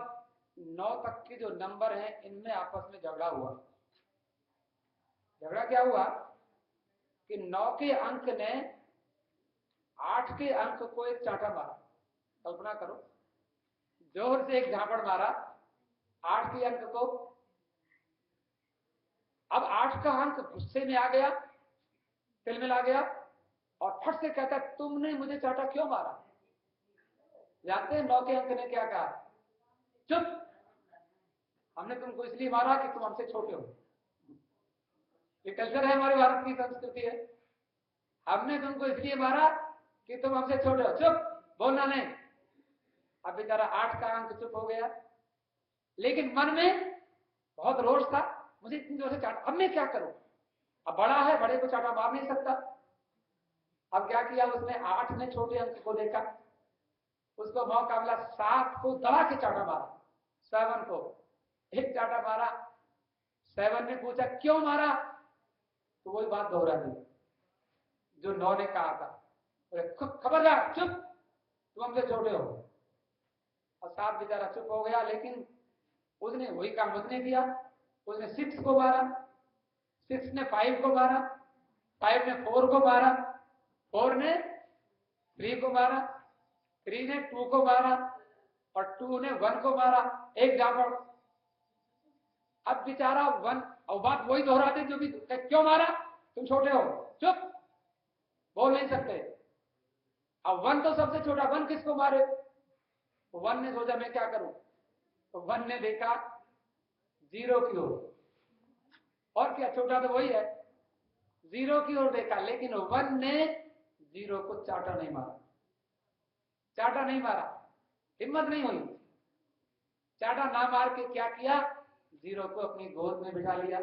Speaker 2: 9 तक के जो नंबर हैं इनमें आपस में झगड़ा हुआ। झगड़ा क्या हुआ कि 9 के अंक ने 8 के अंक को एक चांटा मारा। कल्पना करो, जोर से एक झापड़ मारा 8 के अंक को। अब 8 का अंक गुस्से में आ गया, तिलमिला गया, और फट से कहता तुमने मुझे चांटा क्यों मारा? जानते हैं 9 के अंक ने क्या कहा? चुप, हमने तुमको इसलिए मारा कि तुम हमसे छोटे हो। ये कल्चर है, हमारे भारत की संस्कृति है। हमने तुमको इसलिए मारा कि तुम हमसे छोटे हो, चुप, बोलना नहीं। अब बेचारा 8 का अंक चुप हो गया, लेकिन मन में बहुत रोष था, मुझे इतनी जोर से चाटा, अब मैं क्या करूं? अब बड़ा है, बड़े को चाटा मार नहीं सकता। अब क्या किया उसने, 8 ने छोटे अंक को देखा, उसको मौका मिला, 7 को दबा के चाटा मारा, 7 को एक चाटा मारा। 7 ने पूछा क्यों मारा? तो वही बात दोहरा दी जो 9 ने कहा था, खबरदार चुप, तुम हमसे छोटे हो। और 7 बेचारा चुप हो गया, लेकिन उसने वही काम उसने किया, उसने 6 को मारा, 6 ने 5 को मारा, 5 ने 4 को मारा, 4 ने 3 को मारा, 3 ने 2 को मारा, और 2 ने 1 को मारा, एक झापड़। अब बेचारा 1, और बात वही दोहराते जो भी, क्यों मारा? तुम छोटे हो, चुप, बोल नहीं सकते। अब 1 तो सबसे छोटा, 1 किसको मारे? 1 ने सोचा मैं क्या करूं, तो 1 ने देखा 0 की ओर, और क्या, छोटा तो वही है, 0 की ओर देखा, लेकिन 1 ने 0 को चाटा नहीं मारा, चाटा नहीं मारा, हिम्मत नहीं हुई। चाटा ना मार के क्या किया, 0 को अपनी गोद में बिठा लिया।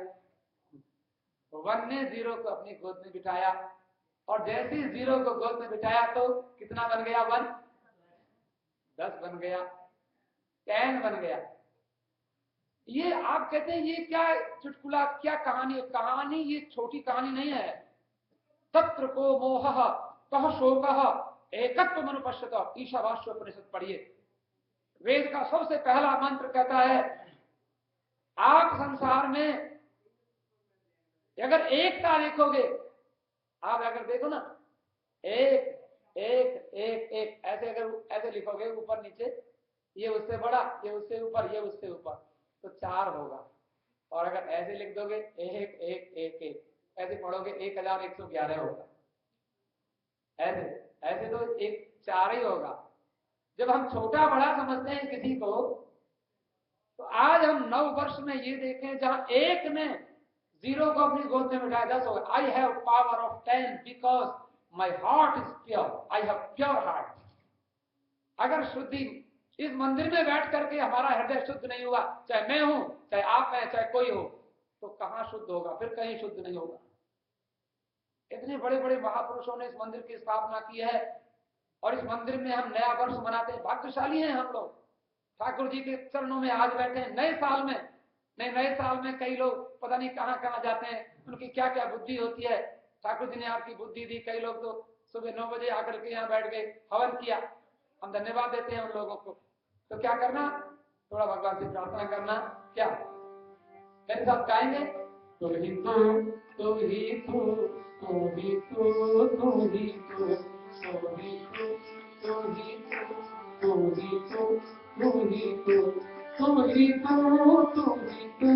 Speaker 2: 1 ने 0 को अपनी गोद में बिठाया, और जैसे ही 0 को गोद में बिठाया तो कितना बन गया? 1 10 बन गया, 10 बन गया। ये आप कहते हैं ये क्या चुटकुला, क्या कहानी है? कहानी ये छोटी कहानी नहीं है। तत्र को मोह कह शोक एकत्व मनुपश्यत, ईशावास्योपनिषद पढ़िए। वेद का सबसे पहला मंत्र कहता है आप संसार में अगर एकता देखोगे, आप अगर देखो ना, एक एक एक एक ऐसे, अगर ऐसे लिखोगे ऊपर नीचे, ये उससे बड़ा, ये उससे ऊपर, ये उससे ऊपर, तो 4 होगा। और अगर ऐसे लिख दोगे 1 1 1 1, ऐसे पढ़ोगे 1111 होगा। ऐसे ऐसे तो 4 ही होगा। जब हम छोटा बड़ा समझते हैं किसी को, तो आज हम 9 वर्ष में ये देखें जहां एक ने 0 को अपनी गोद में बिठाया 10 होगा। I have power of 10 because my heart is pure, I have pure heart. अगर शुद्धि इस मंदिर में बैठ करके हमारा हृदय शुद्ध नहीं हुआ, चाहे मैं हूं, चाहे आप हैं, चाहे कोई हो, तो कहां शुद्ध होगा? फिर कहीं शुद्ध नहीं होगा। इतने बड़े बड़े महापुरुषों ने इस मंदिर की स्थापना की है, और इस मंदिर में हम नया वर्ष मनाते हैं। भाग्यशाली हैं हम लोग, ठाकुर जी के चरणों में आज बैठे हैं नए साल में। नए साल में कई लोग पता नहीं कहां कहां जाते हैं, उनकी क्या क्या बुद्धि होती है। ठाकुर जी ने आपकी बुद्धि दी। कई लोग तो सुबह 9 बजे आकर के यहाँ बैठ गए, हवन किया। हम धन्यवाद देते हैं उन लोगों को। तो क्या करना, थोड़ा भगवान से प्रार्थना करना। क्या मेरे साथ गाएंगे?
Speaker 1: तू ही तू, तू ही तू, तू ही तू, तू ही तू, तू ही तू, तू ही तू, तू ही तू, तू ही तू, तू ही तू, तू ही तू,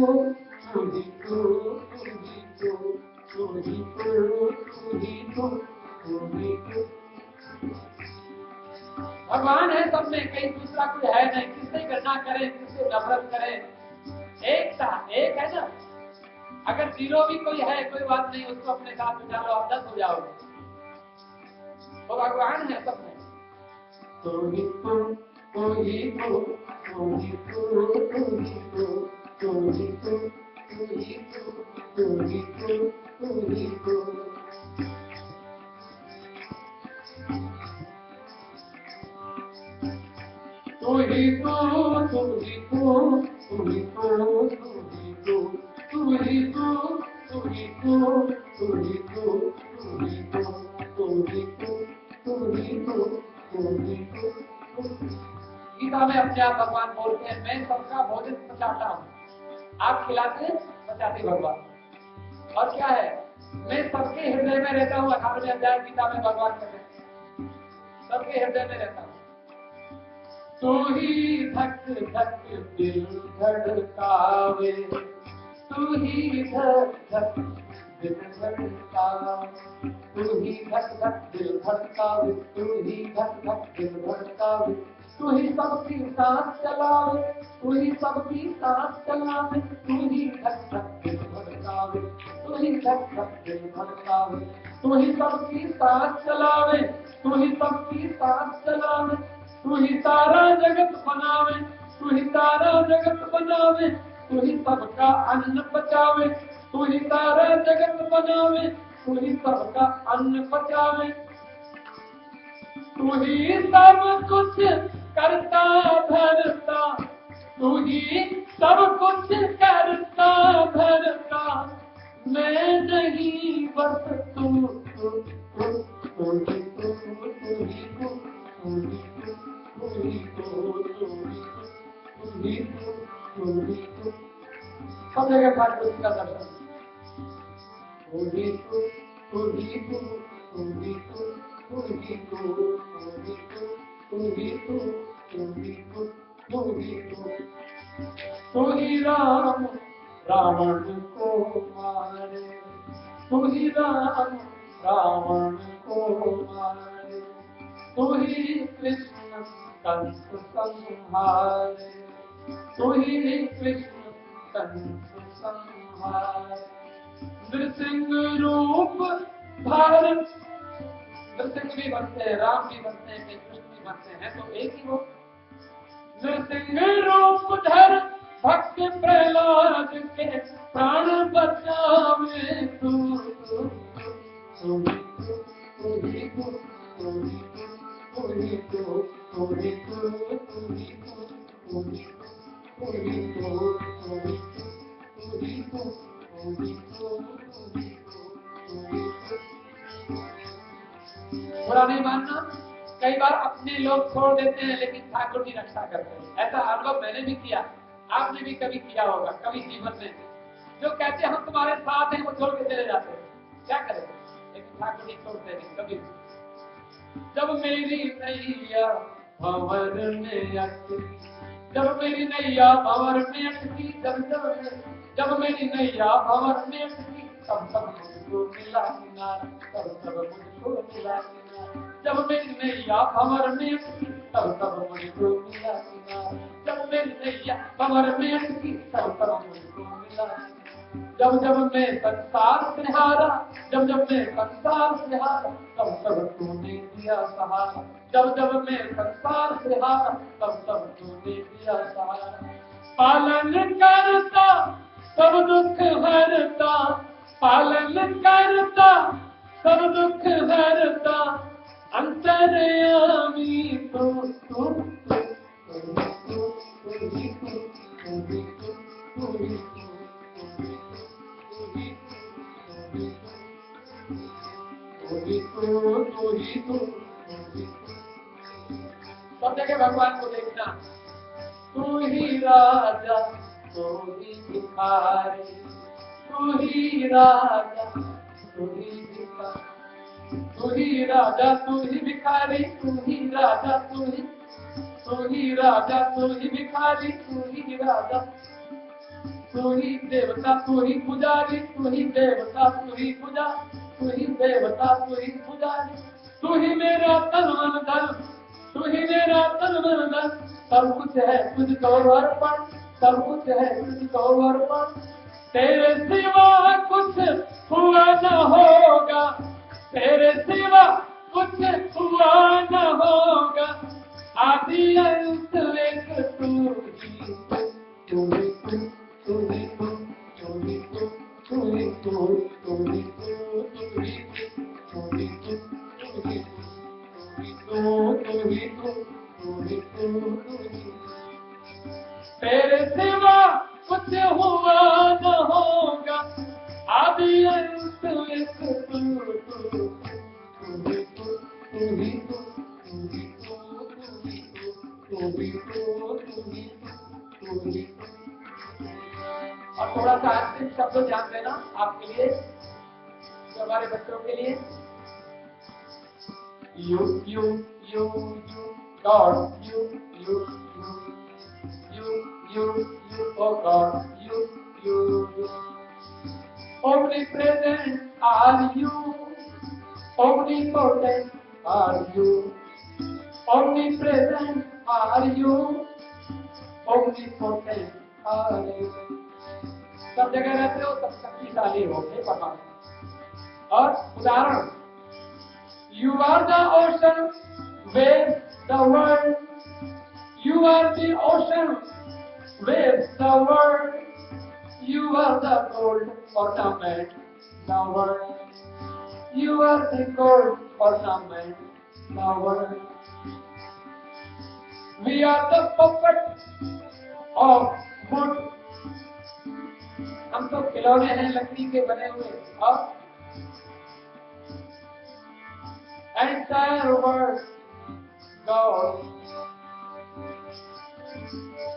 Speaker 1: तू ही तू, तू ही तू, तू ही तू, तू ही तू, तू ही तू।
Speaker 2: भगवान है सब में, कहीं दूसरा कोई है नहीं। किससे घृणा करें, किससे नफरत करें? एकता एक है ना। अगर 0 भी कोई है, कोई बात नहीं, उसको अपने साथ बिठा लो, आप 10 हो जाओगे। वो भगवान है सब में।
Speaker 1: तू ही तू, तू ही तू, तू ही तू, तू ही तू, तू ही तू, तू ही तू, तू ही तू, तू ही तू। तू ही तू, तू ही तू, तू ही तू, तू ही तू, तू ही तू, तू ही तू, तू ही तू, तू ही तू, तू ही तू, तू ही तू।
Speaker 2: गीता में अपने आप भगवान बोलते हैं, मैं सबका भोजन पचाता हूँ। आप खिलाते हैं, पचाते भगवान। और क्या है, मैं सबके हृदय में रहता हूँ। 18वें अध्याय गीता में भगवान कहते हैं, सबके हृदय में रहता हूँ।
Speaker 1: तू ही धक धक दिल धड़कावे, तू ही धक धक दिल धड़कावे, तू ही धक धक दिल धड़कावे, तू ही धक धक दिल धड़कावे, तू ही सबकी सांस चलावे, तू ही सबकी सांस चलावे, तू ही धक धक दिल धड़कावे, तू ही धक धक दिल धड़कावे, तू ही सबकी सांस चलावे, तू ही सबकी सांस चलावे, तू ही सारा जगत बनावे, तू ही सारा जगत बनावे, तू ही सबका अन्न पचावे, तू ही सारा जगत बनावे, तू ही सबका अन्न पचावे, तू ही सब कुछ करता धरता, तू ही सब कुछ करता धरता, मैं नहीं बस तू तू तू तू ही तू, तू ही तू, तू ही तू, तू ही तू, तू ही तू, तू ही तू।
Speaker 2: सब जगह ठाकुर जी का दर्शन।
Speaker 1: तू ही तू, तू ही तू, तू ही तू, तू ही तू, तू ही तू, तू ही तू, तू ही तू, तू ही तू। तू ही राम रावण को मारे, तू ही राम रावण को मारे, तू ही कृष्ण कंस संहारे, तू ही कृष्ण कंस संहारे। नृसिंह रूप धारण, नृसिंह भी बनते हैं, राम भी बनते हैं, कृष्ण भी बनते हैं, तो एक ही वो। नृसिंह रूप धर भक्त प्रहलाद के प्राण बचावे, तू तू तू तू ही तू, तू ही तू, तू ही तू, तू ही तू, तू ही तू, तू ही तू, तू ही तू, तू ही तू, तू ही तू, तू ही तू, तू ही तू।
Speaker 2: बुरा नहीं मानना, कई बार अपने लोग छोड़ देते हैं, लेकिन ठाकुर जी रक्षा करते हैं। ऐसा अनुभव मैंने भी किया, आपने भी कभी किया होगा, कभी जीवन में। जो कहते हैं हम तुम्हारे साथ हैं, वो छोड़ के चले जाते हैं, क्या करें। लेकिन ठाकुर जी छोड़ते नहीं कभी। जब मेरी नैया
Speaker 1: भंवर में अटकी, जब मेरी नैया भंवर में अटकी, जब मेरी नैया भंवर में अटकी, तब मुझको मिला किनारा, तब मुझको मिला किनारा। जब मेरी नैया भंवर में अटकी, तब मुझको मिला किनारा। जब मेरी नैया भंवर में अटकी, तब मुझको मिला किनारा। जब मैं संसार से हारा, जब मैं संसार से हारा, तब तूने दिया सहारा। जब मैं संसार से हारा, तब तूने दिया सहारा। पालन करता सब दुख हरता, पालन करता सब दुख हरता, अंतर्यामी तू तू सब जगह भगवान को देखना। तू ही राजा, तू ही भिखारी, तू ही राजा, तू ही भिखारी, तू ही राजा, तू ही भिखारी, तू ही राजा, तू ही राजा, तू ही भिखारी, तू ही राजा, तू ही देवता, तू ही पुजारी, तू ही देवता, तू ही पुजारी, तू ही देवता, तू ही पुजारी, तू ही मेरा तन मन धन, तू ही मेरा तन मन धन। सब कुछ है तुझको अर्पण, सब कुछ है तुझको अर्पण। तेरे सिवा कुछ हुआ न होगा, तेरे सिवा कुछ हुआ न होगा। आदि अंत एक तू ही, तू ही तू, तू ही तू, तू ही तू, तू ही तू, तू ही तू, तू ही तू, तू ही तू, तू ही तू। तेरे सिवा कुछ हुआ न होगा, आदि अंत एक तू, तू, तू ही तू, तू ही तू, तू ही तू, तू ही तू, तू ही तू, तू ही तू, तू ही तू। और थोड़ा सा अंतिम शब्द ध्यान देना आपके लिए, जो हमारे बच्चों के लिए। You, God, you, oh God, you. Omnipresent are you, omnipotent are you, omnipresent are you, omnipotent are you. सब जगह रहते हो, सब शक्तिशाली हो, पता। और उदाहरण, you are the ocean with the world, you are the ocean with the world, you are the gold ornament, the world, you are the gold ornament, the world. We are the puppet of wood, हम तो खिलौने हैं लकड़ी के बने हुए। और entire world goes,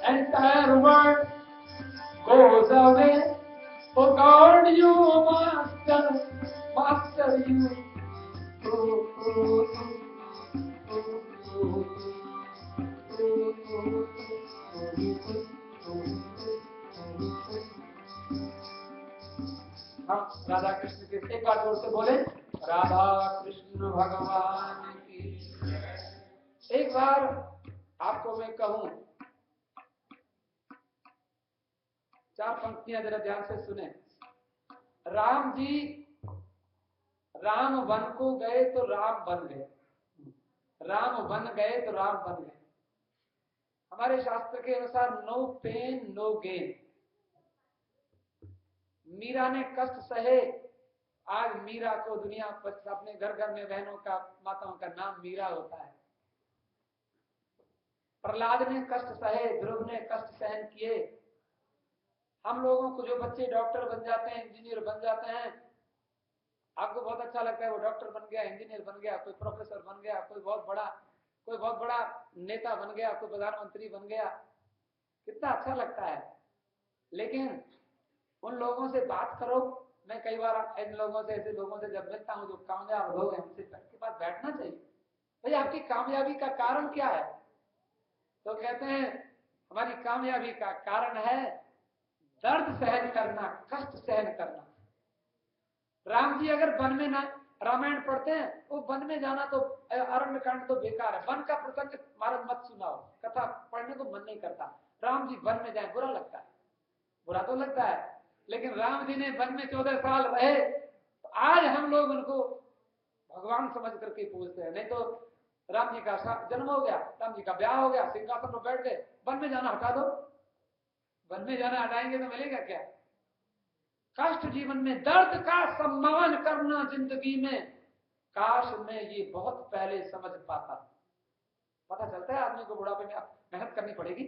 Speaker 1: entire world goes away. Oh God, you master, master you. हाँ, राधा कृष्ण के एक बार जोर से बोले, राधा कृष्ण भगवान की। एक बार आपको मैं कहूं, चार पंक्तियां जरा ध्यान से सुने। राम जी राम वन को गए तो राम बन गए, राम बन गए तो राम बन गए। हमारे शास्त्र के अनुसार no pain no gain. Meera ने कष्ट सहे, आज मीरा को दुनिया पर अपने घर घर में बहनों का, माताओं का नाम मीरा होता है। प्रहलाद ने कष्ट सहे, ध्रुव ने कष्ट सहन किए। हम लोगों को जो बच्चे डॉक्टर बन जाते हैं, इंजीनियर बन जाते हैं, आपको बहुत अच्छा लगता है, वो डॉक्टर बन गया, इंजीनियर बन गया, कोई प्रोफेसर बन गया, कोई बहुत बड़ा नेता बन गया, कोई प्रधानमंत्री बन गया, कितना अच्छा लगता है। लेकिन उन लोगों से बात करो, मैं कई बार इन लोगों से, ऐसे लोगों से जब मिलता हूँ जो कामयाब लोग हैं, उनसे के पास बैठना चाहिए। भाई आपकी कामयाबी का कारण क्या है?
Speaker 2: तो कहते हैं हमारी कामयाबी का कारण है दर्द सहन करना, कष्ट सहन करना। राम जी अगर वन में ना रामायण पढ़ते हैं, वो वन में जाना तो अरण्य कांड तो बेकार है। वन का प्रसंग महाराज मत सुनाओ, कथा पढ़ने को मन नहीं करता। राम जी वन में जाए बुरा लगता है, बुरा तो लगता है, लेकिन राम जी ने वन में 14 साल रहे, तो आज हम लोग उनको भगवान समझ करके पूछते हैं। नहीं तो राम जी का जन्म हो गया, राम जी का ब्याह हो गया, सिंहासन पर बैठ गए, वन में जाना हटा दो। वन में जाना हटाएंगे तो मिलेगा क्या? कष्ट जीवन में, दर्द का सम्मान करना जिंदगी में, काश मैं ये बहुत पहले समझ पाता। पता चलता है आदमी को बुढ़ापे में अब मेहनत करनी पड़ेगी।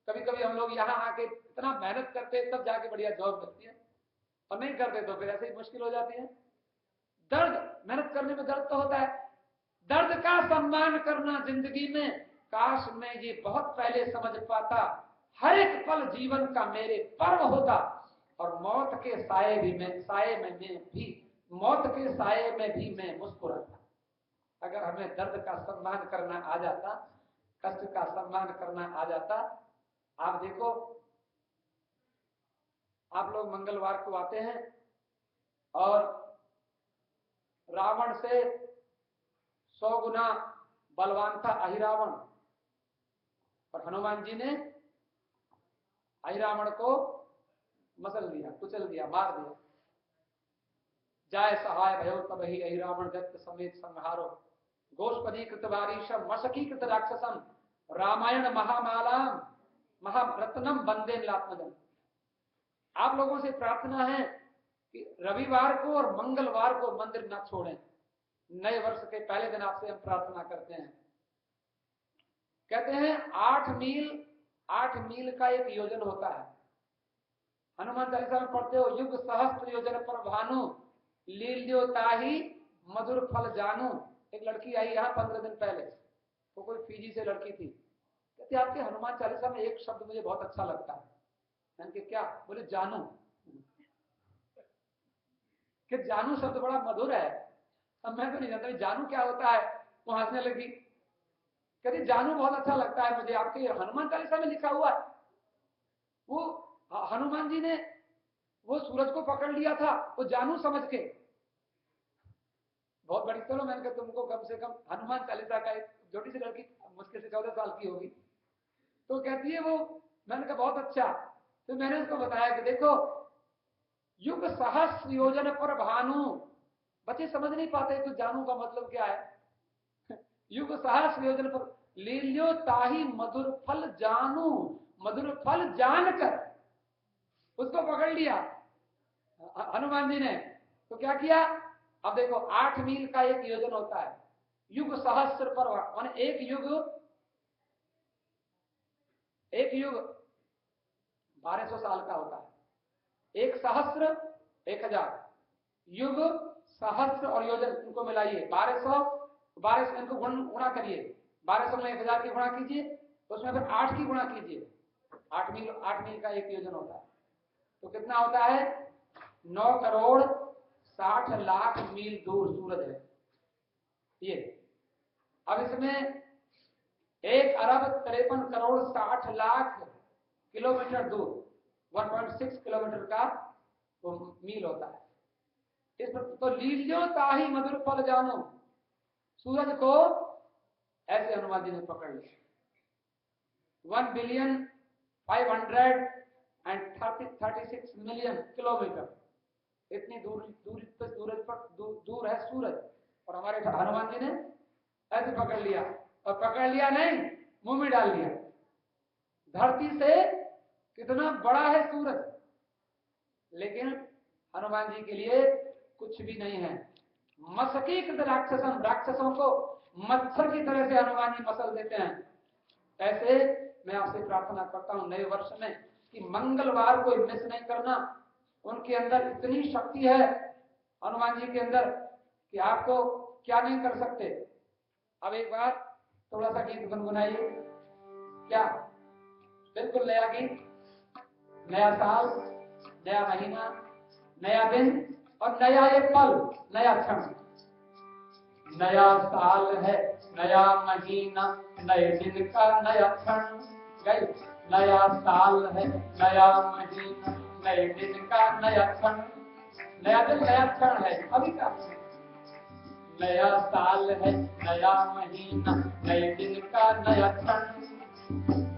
Speaker 2: कभी कभी हम लोग यहाँ आके इतना मेहनत करते तब जाके बढ़िया जॉब मिलती है, और नहीं करते तो फिर ऐसे ही मुश्किल हो जाती है। दर्द, मेहनत करने में दर्द तो होता है। दर्द का सम्मान करना जिंदगी में, काश मैं ये बहुत पहले समझ पाता। हर एक पल जीवन का मेरे पर्व होता, और मौत के साए में भी मैं मुस्कुराता। अगर हमें दर्द का सम्मान करना आ जाता, कष्ट का सम्मान करना आ जाता। आप देखो, आप लोग मंगलवार को आते हैं और रावण से 100 गुना बलवान था अहिरावण, और हनुमान जी ने अहिरावण को मसल दिया, कुचल दिया, मार दिया। जाय सहाय भयो तब ही अहिरावण दत्त समेत संहारो, गोष्पदी कृतवारीशम मशकीकृत राक्षसम, रामायण महामालाम महारत्नम वंदे निलात्मजम। आप लोगों से प्रार्थना है कि रविवार को और मंगलवार को मंदिर न छोड़ें। नए वर्ष के पहले दिन आपसे हम प्रार्थना करते हैं। कहते हैं 8 मील का एक योजन होता है। हनुमान चालीसा में पढ़ते हो, युग सहस्त्र योजन पर भानु, लील्यो ताही मधुर फल जानू। एक लड़की आई यहाँ 15 दिन पहले, वो कोई फीजी से लड़की थी। कहती आपके हनुमान चालीसा में एक शब्द मुझे बहुत अच्छा लगता है। मैंने कहा क्या? बोले जानू। कि जानू शब्द बड़ा मधुर है। अब मैं तो नहीं जानता जानू क्या होता है। वो हंसने लगी, कहती जानू बहुत अच्छा लगता है मुझे, आपके हनुमान चालीसा में लिखा हुआ है। वो हनुमान जी ने वो सूरज को पकड़ लिया था, वो जानू समझ के। बहुत बड़ी, चलो मैंने कहा तुमको कम से कम हनुमान चालीसा का, एक छोटी सी लड़की मुश्किल से 14 साल की होगी, तो कहती है वो, मैंने कहा बहुत अच्छा। तो मैंने उसको बताया कि देखो, युग सहस्त्र योजन पर भानु, बच्चे समझ नहीं पाते तो जानू का मतलब क्या है। युग सहस्त्र योजन पर लील्यो ताही मधुर फल जानू, मधुर फल जानकर उसको पकड़ लिया हनुमान जी ने। तो क्या किया? अब देखो 8 मील का एक योजन होता है, युग सहस्त्र पर, माने एक युग 1200 साल का होता है। एक सहस्त्र 1000, युग सहस्त्र और योजन इनको मिलाइए 1200 इनको गुणा करिए, 1200 में 1000 की गुणा कीजिए, तो उसमें फिर 8 की गुणा कीजिए। 8 मील का एक योजन होता है, तो कितना होता है? 9 करोड़ 60 लाख मील दूर सूरज है ये। अब इसमें 1 अरब 53 करोड़ 60 लाख किलोमीटर दूर, 1.6 किलोमीटर का वो मील होता है। इस पर तो लील्यो ताही मधुर फल जानो, सूरज को ऐसे हनुमान जी ने पकड़ लिया। 1,536 मिलियन किलोमीटर इतनी दूर है सूरज, और हमारे हनुमान जी ने ऐसे पकड़ लिया, और पकड़ लिया नहीं, मुंह में डाल लिया। धरती से कितना बड़ा है सूरज, लेकिन हनुमान जी के लिए कुछ भी नहीं है। मशकीकृत राक्षसम, राक्षसों को मच्छर की तरह से हनुमान जी मसल देते हैं। ऐसे मैं आपसे प्रार्थना करता हूं नए वर्ष में कि मंगलवार को मिस नहीं करना। उनके अंदर इतनी शक्ति है हनुमान जी के अंदर कि आपको क्या नहीं कर सकते। अब एक बार थोड़ा सा गीत गुनगुनाइए। क्या? बिल्कुल नया गीत, नया साल, नया महीना, नया दिन और नया एक पल, नया क्षण।
Speaker 1: नया साल है, नया महीना, नए दिन का नया क्षण। गई। नया साल है, नया महीना, नए दिन का नया क्षण। नया दिन नया क्षण है अभी का। नया साल है, नया महीना, नए दिन का नया क्षण।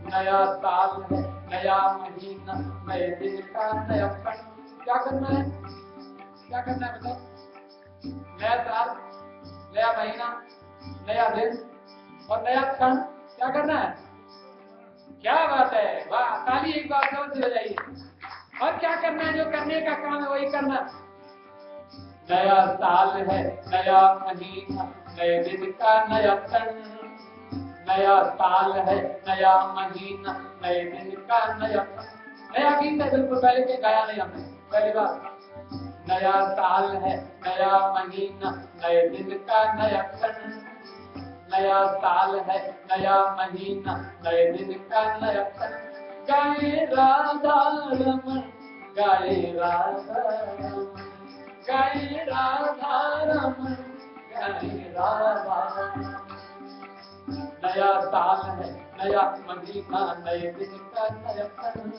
Speaker 1: नया साल है, नया महीना, नए दिन का नया क्षण। क्या करना है? क्या करना है बताओ? नया साल, नया महीना, नया दिन और नया क्षण। क्या करना है? क्या बात है, वाह, ताली एक बार जोर से बजाइए। और क्या करना है? जो करने का काम है वही करना। नया साल है, नया महीना, नए दिन का नया क्षण। नया साल है, नया महीना, नए दिन का नया क्षण। नया गीत है, बिल्कुल पहले के गाया नहीं हमने, पहली बार। नया साल है, नया महीना, नए दिन का नया क्षण। नया साल है, नया महीना, नए दिन का नया क्षण। गाए राधा रमन, गाए राधा रमन, गाए राधा रमन, गाए राधा रमन। नया साल है, नया महीना, नए दिन का नया क्षण।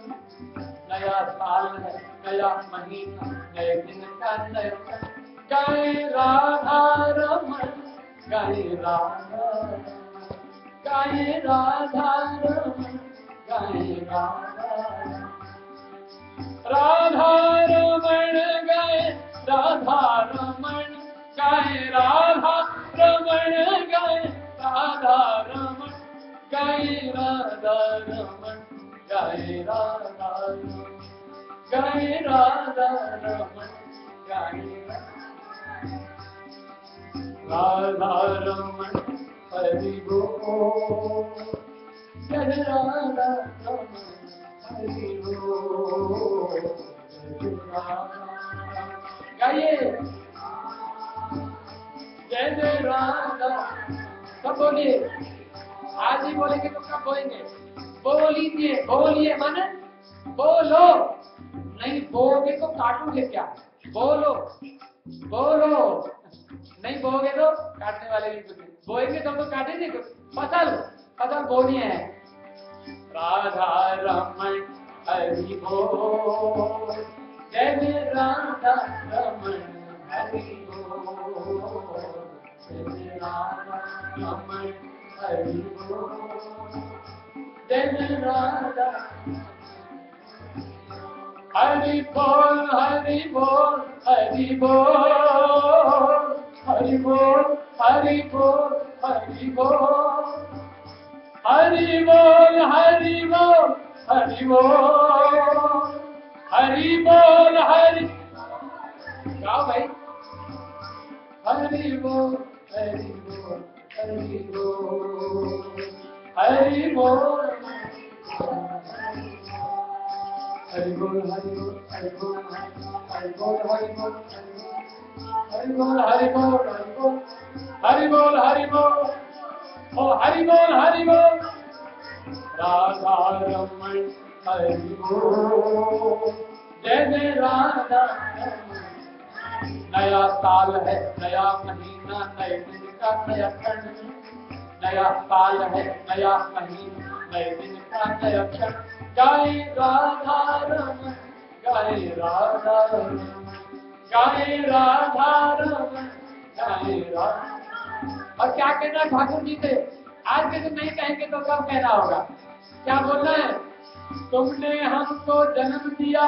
Speaker 1: नया साल है, नया महीना, नए दिन का नया क्षण। गाए राधा रमन, गाए राधा रमन, गाए राधा रमन, गाए राधा रमन। राधा रमन गाए, राधा रमन गाए, राधा रमन गाए, राधा रमन गाए, राधा रमन गाए, राधा रमन गाए, राधा रमन गाए, राधा रमन हरि बोल, जय राधा रमन हरि बोल, जय राधा। गाइए जय जय राधा। सब बोलिए, आज ही बोलेंगे तो कब बोलेंगे? बोलिए, बोलिए माने बोलो, नहीं बोलोगे तो काटोगे क्या? बोलो, बोलो, नहीं बोलोगे तो काटने वाले भी कुछ नहीं, बोएंगे तो काटेंगे कुछ। फसल, फसल बोनी है। राधा रमन हरि बोल, जय जय राधा रमन हरि बोल, जय जय राधा रमन हरि बोल, जय जय राधा। हरि बोल, हरि बोल, हरि बोल, हरि बोल, हरि बोल, हरि बोल, हरि बोल, हरि बोल, हरि बोल, हरि बोल, हरि। गाओ भाई। हरि बोल, हरि बोल, हरि बोल, हरि बोल, हरि बोल, हरि बोल, हरि बोल, हरि बोल, हरि बोल, हरि बोल, हरि बोल, हरि बोल, हरि बोल, हरि बोल, ओ हरि बोल, हरि बोल। राधा रमन हरि बोल, जय जय राधा रमन। नया साल है, नया महीना, नए दिन का नया क्षण। नया साल है, नया महीना, नए दिन का नया क्षण। गाए राधा रमन, गाए राधा रमन, गाए राधा रमन, गाए राधा। और क्या कहना ठाकुर जी से? आज के दिन नहीं कहेंगे तो कब कहना होगा? क्या बोलना है? तुमने हमको जन्म दिया,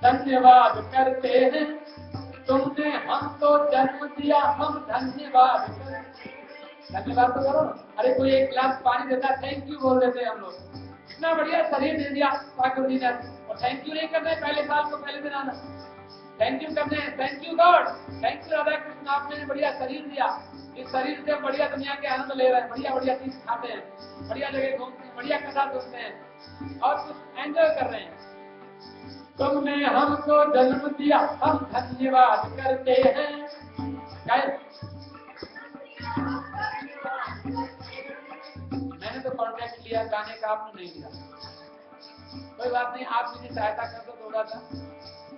Speaker 1: धन्यवाद करते हैं। तुमने हमको जन्म दिया, हम धन्यवाद करते हैं। धन्यवाद तो करो। अरे कोई एक गिलास पानी देता, थैंक यू बोल देते हैं हम लोग। इतना बढ़िया शरीर दे दिया ठाकुर जी ने, और थैंक यू नहीं करना है पहले साल को, पहले दिन आना। थैंक यू करने हैं, thank you God, thank you Radha Krishna, आपने बढ़िया शरीर दिया। इस शरीर से बढ़िया दुनिया के आनंद ले रहे हैं, बढ़िया बढ़िया चीज खाते हैं, बढ़िया जगह घूमते हैं, बढ़िया कथा सुनते हैं और कुछ एंजॉय कर रहे हैं। तुमने हमको जन्म दिया, हम धन्यवाद करते हैं। मैंने तो कॉन्ट्रैक्ट लिया गाने का, आपने नहीं लिया। कोई बात नहीं, आप मुझे सहायता कर दो थोड़ा सा,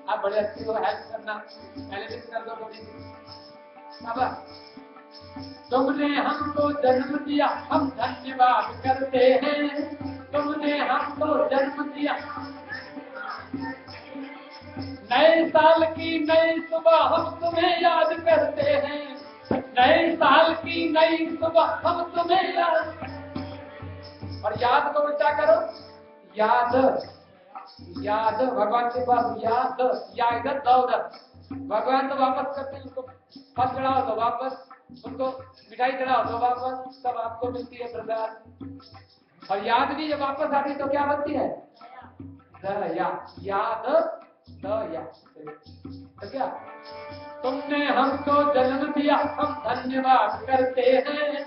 Speaker 1: आप बड़े अच्छे हो, हेल्प करना, पहले दिन कर दो थोड़ी सी। तुमने हमको जन्म दिया, हम धन्यवाद करते हैं। तुमने हमको जन्म दिया, नए साल की नई सुबह हम तुम्हें याद करते हैं। नए साल की नई सुबह हम तुम्हें याद, और याद को उल्टा करो, याद, याद भगवान के पास याद, या इधर दो उधर, भगवान तो वापस करते हैं उसको, फल चढ़ाओ तो वापस, उनको मिठाई चढ़ाओ तो वापस, सब आपको मिलती है प्रसाद। और याद भी जब वापस आती तो क्या बनती है? दया, याद दया। तो क्या, तुमने हमको जन्म दिया, हम धन्यवाद करते हैं।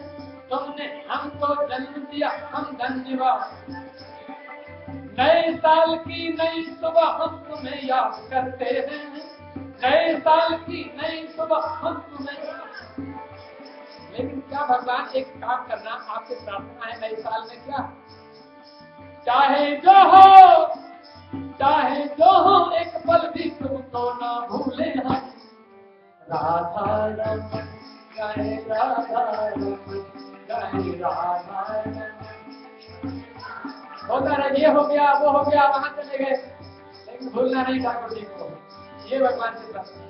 Speaker 1: तुमने हमको जन्म दिया, हम धन्यवाद। नए साल की नई सुबह हम तुम्हें याद करते हैं। नए साल की नई सुबह हम तुम्हें, लेकिन क्या भगवान एक काम करना, आपसे प्रार्थना है नए साल में, क्या चाहे जो हो, चाहे जो हो, एक पल भी तुमको ना भूले हम। राधा रमन जय राधा रमन जय राधा रमन। होता रहे, ये हो गया वो हो गया, वहां चले गए, लेकिन भूलना नहीं ठाकुर जी को, ये भगवान से प्रार्थना।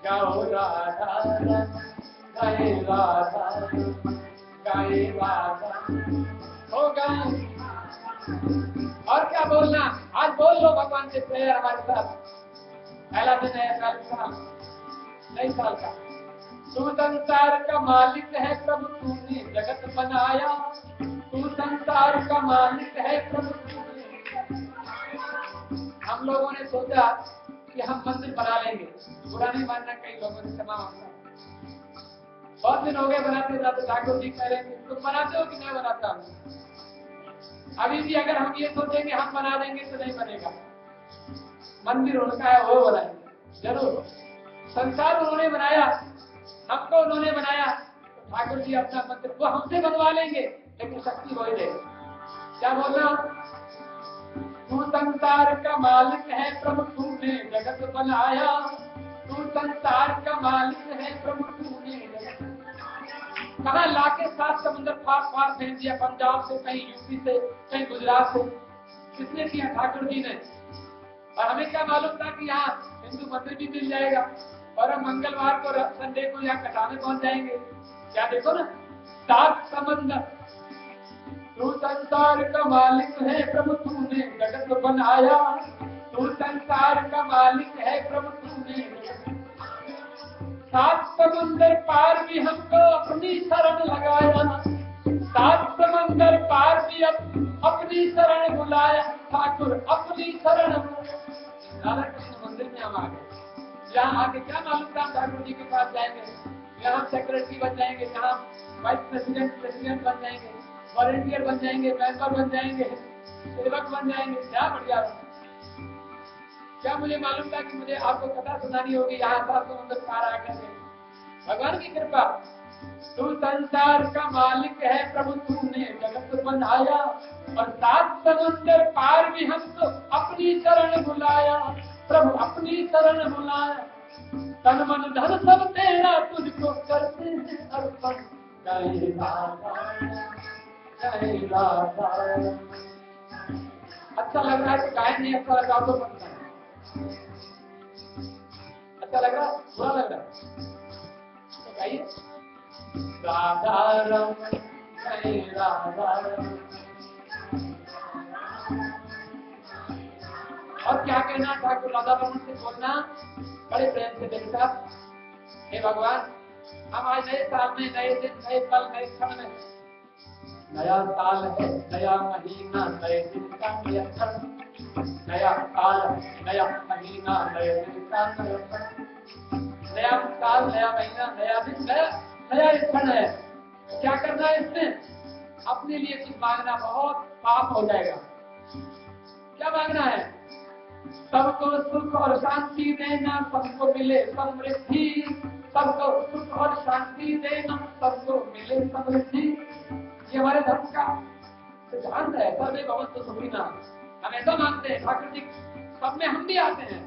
Speaker 1: गाओ राधा रमन जय राधा रमन जय राधा हो गए। और क्या बोलना, आज बोल लो भगवान से प्रेयर हमारे साथ। पहला दिन है नए साल का। तू संसार का मालिक है प्रभु, तूने जगत बनाया। तू संसार का मालिक है प्रभु, तूने। हम लोगों ने सोचा कि हम मंदिर बना लेंगे, बुरा नहीं मानना, कई लोगों ने क्षमा मांगा। बहुत दिन हो गए बनाते बनाते, ठाकुर जी कह रहे हैं तुम बनाते हो कि नहीं बनाता हूँ। अभी भी अगर हम ये सोचेंगे हम बना देंगे तो नहीं बनेगा। मंदिर उनका है, वो बनाएंगे जरूर। संसार उन्होंने बनाया, हमको उन्होंने बनाया, तो ठाकुर जी अपना मंदिर वो हमसे बनवा लेंगे, लेकिन शक्ति वही देगा। क्या बोलना, तू संसार का मालिक है प्रभु, तूने जगत बनाया। तू संसार का मालिक है प्रभु, तूने जगत। कहाँ लाके 7 समुद्र पार पार फेंक दिया, पंजाब से, कहीं यूपी से, कहीं गुजरात से, किसने किया? ठाकुर जी ने। और हमें क्या मालूम था कि यहाँ हिंदू मंदिर भी मिल जाएगा और हम मंगलवार को संडे को यहाँ कटाने पहुंच जाएंगे। क्या देखो ना, 7 समंदर। तू संसार का मालिक है प्रभु, तूने जगत बनाया। तू संसार का मालिक है प्रभु, तूने 7 समंदर पार भी हमको अपनी शरण लगाया। 7 समंदर पार भी अपनी शरण बुलाया। ठाकुर अपनी शरण, राधा कृष्ण मंदिर में हम आ गए। यहाँ आके क्या मालूम था ठाकुर जी के पास जाएंगे, यहाँ सेक्रेटरी बन जाएंगे, यहाँ वाइस प्रेसिडेंट बन जाएंगे, वॉलंटियर बन जाएंगे, मेंबर बन जाएंगे, सेवक बन जाएंगे। क्या बढ़िया, क्या मुझे मालूम था कि मुझे आपको कथा सुनानी होगी यहाँ 7 समुद्र पार आकर के। भगवान की कृपा। तू संसार का मालिक है प्रभु, तूने जगत बनाया। और 7 समुद्र पार भी हमको अपनी शरण बुलाया। प्रभु अपनी शरण बुलाया। तन मन धन सब तेरा तुझको करते हैं अर्पण। जय राधा जय राधा। अच्छा लग रहा है तो गाय नहीं, अच्छा लग रहा तो मत गाएं। अच्छा लग रहा है, बुरा लग रहा है तो गाइए। राधा रमन जय राधा रमन। और क्या कहना ठाकुर राधा रमन से बोलना बड़े प्रेम से मेरे साथ। हे भगवान, हम आज नए साल में, नए दिन, नए पल, नए क्षण में, नया साल है, नया महीना, नए दिन का नया क्षण। नया साल, नया महीना, नए दिन का नया क्षण। नया साल, नया महीना, नया दिन, नया क्षण है। क्या करना है इसमें? अपने लिए कुछ मांगना, बहुत पाप हो जाएगा। क्या मांगना है? सबको सुख और शांति देना, सबको मिले समृद्धि। सबको सुख और शांति देना, सबको मिले समृद्धि। ये हमारे धर्म का सिद्धांत है। सर्वे भवन्तु सुखिनः। हम ऐसा मानते हैं। ठाकुर जी सब में हम भी आते हैं,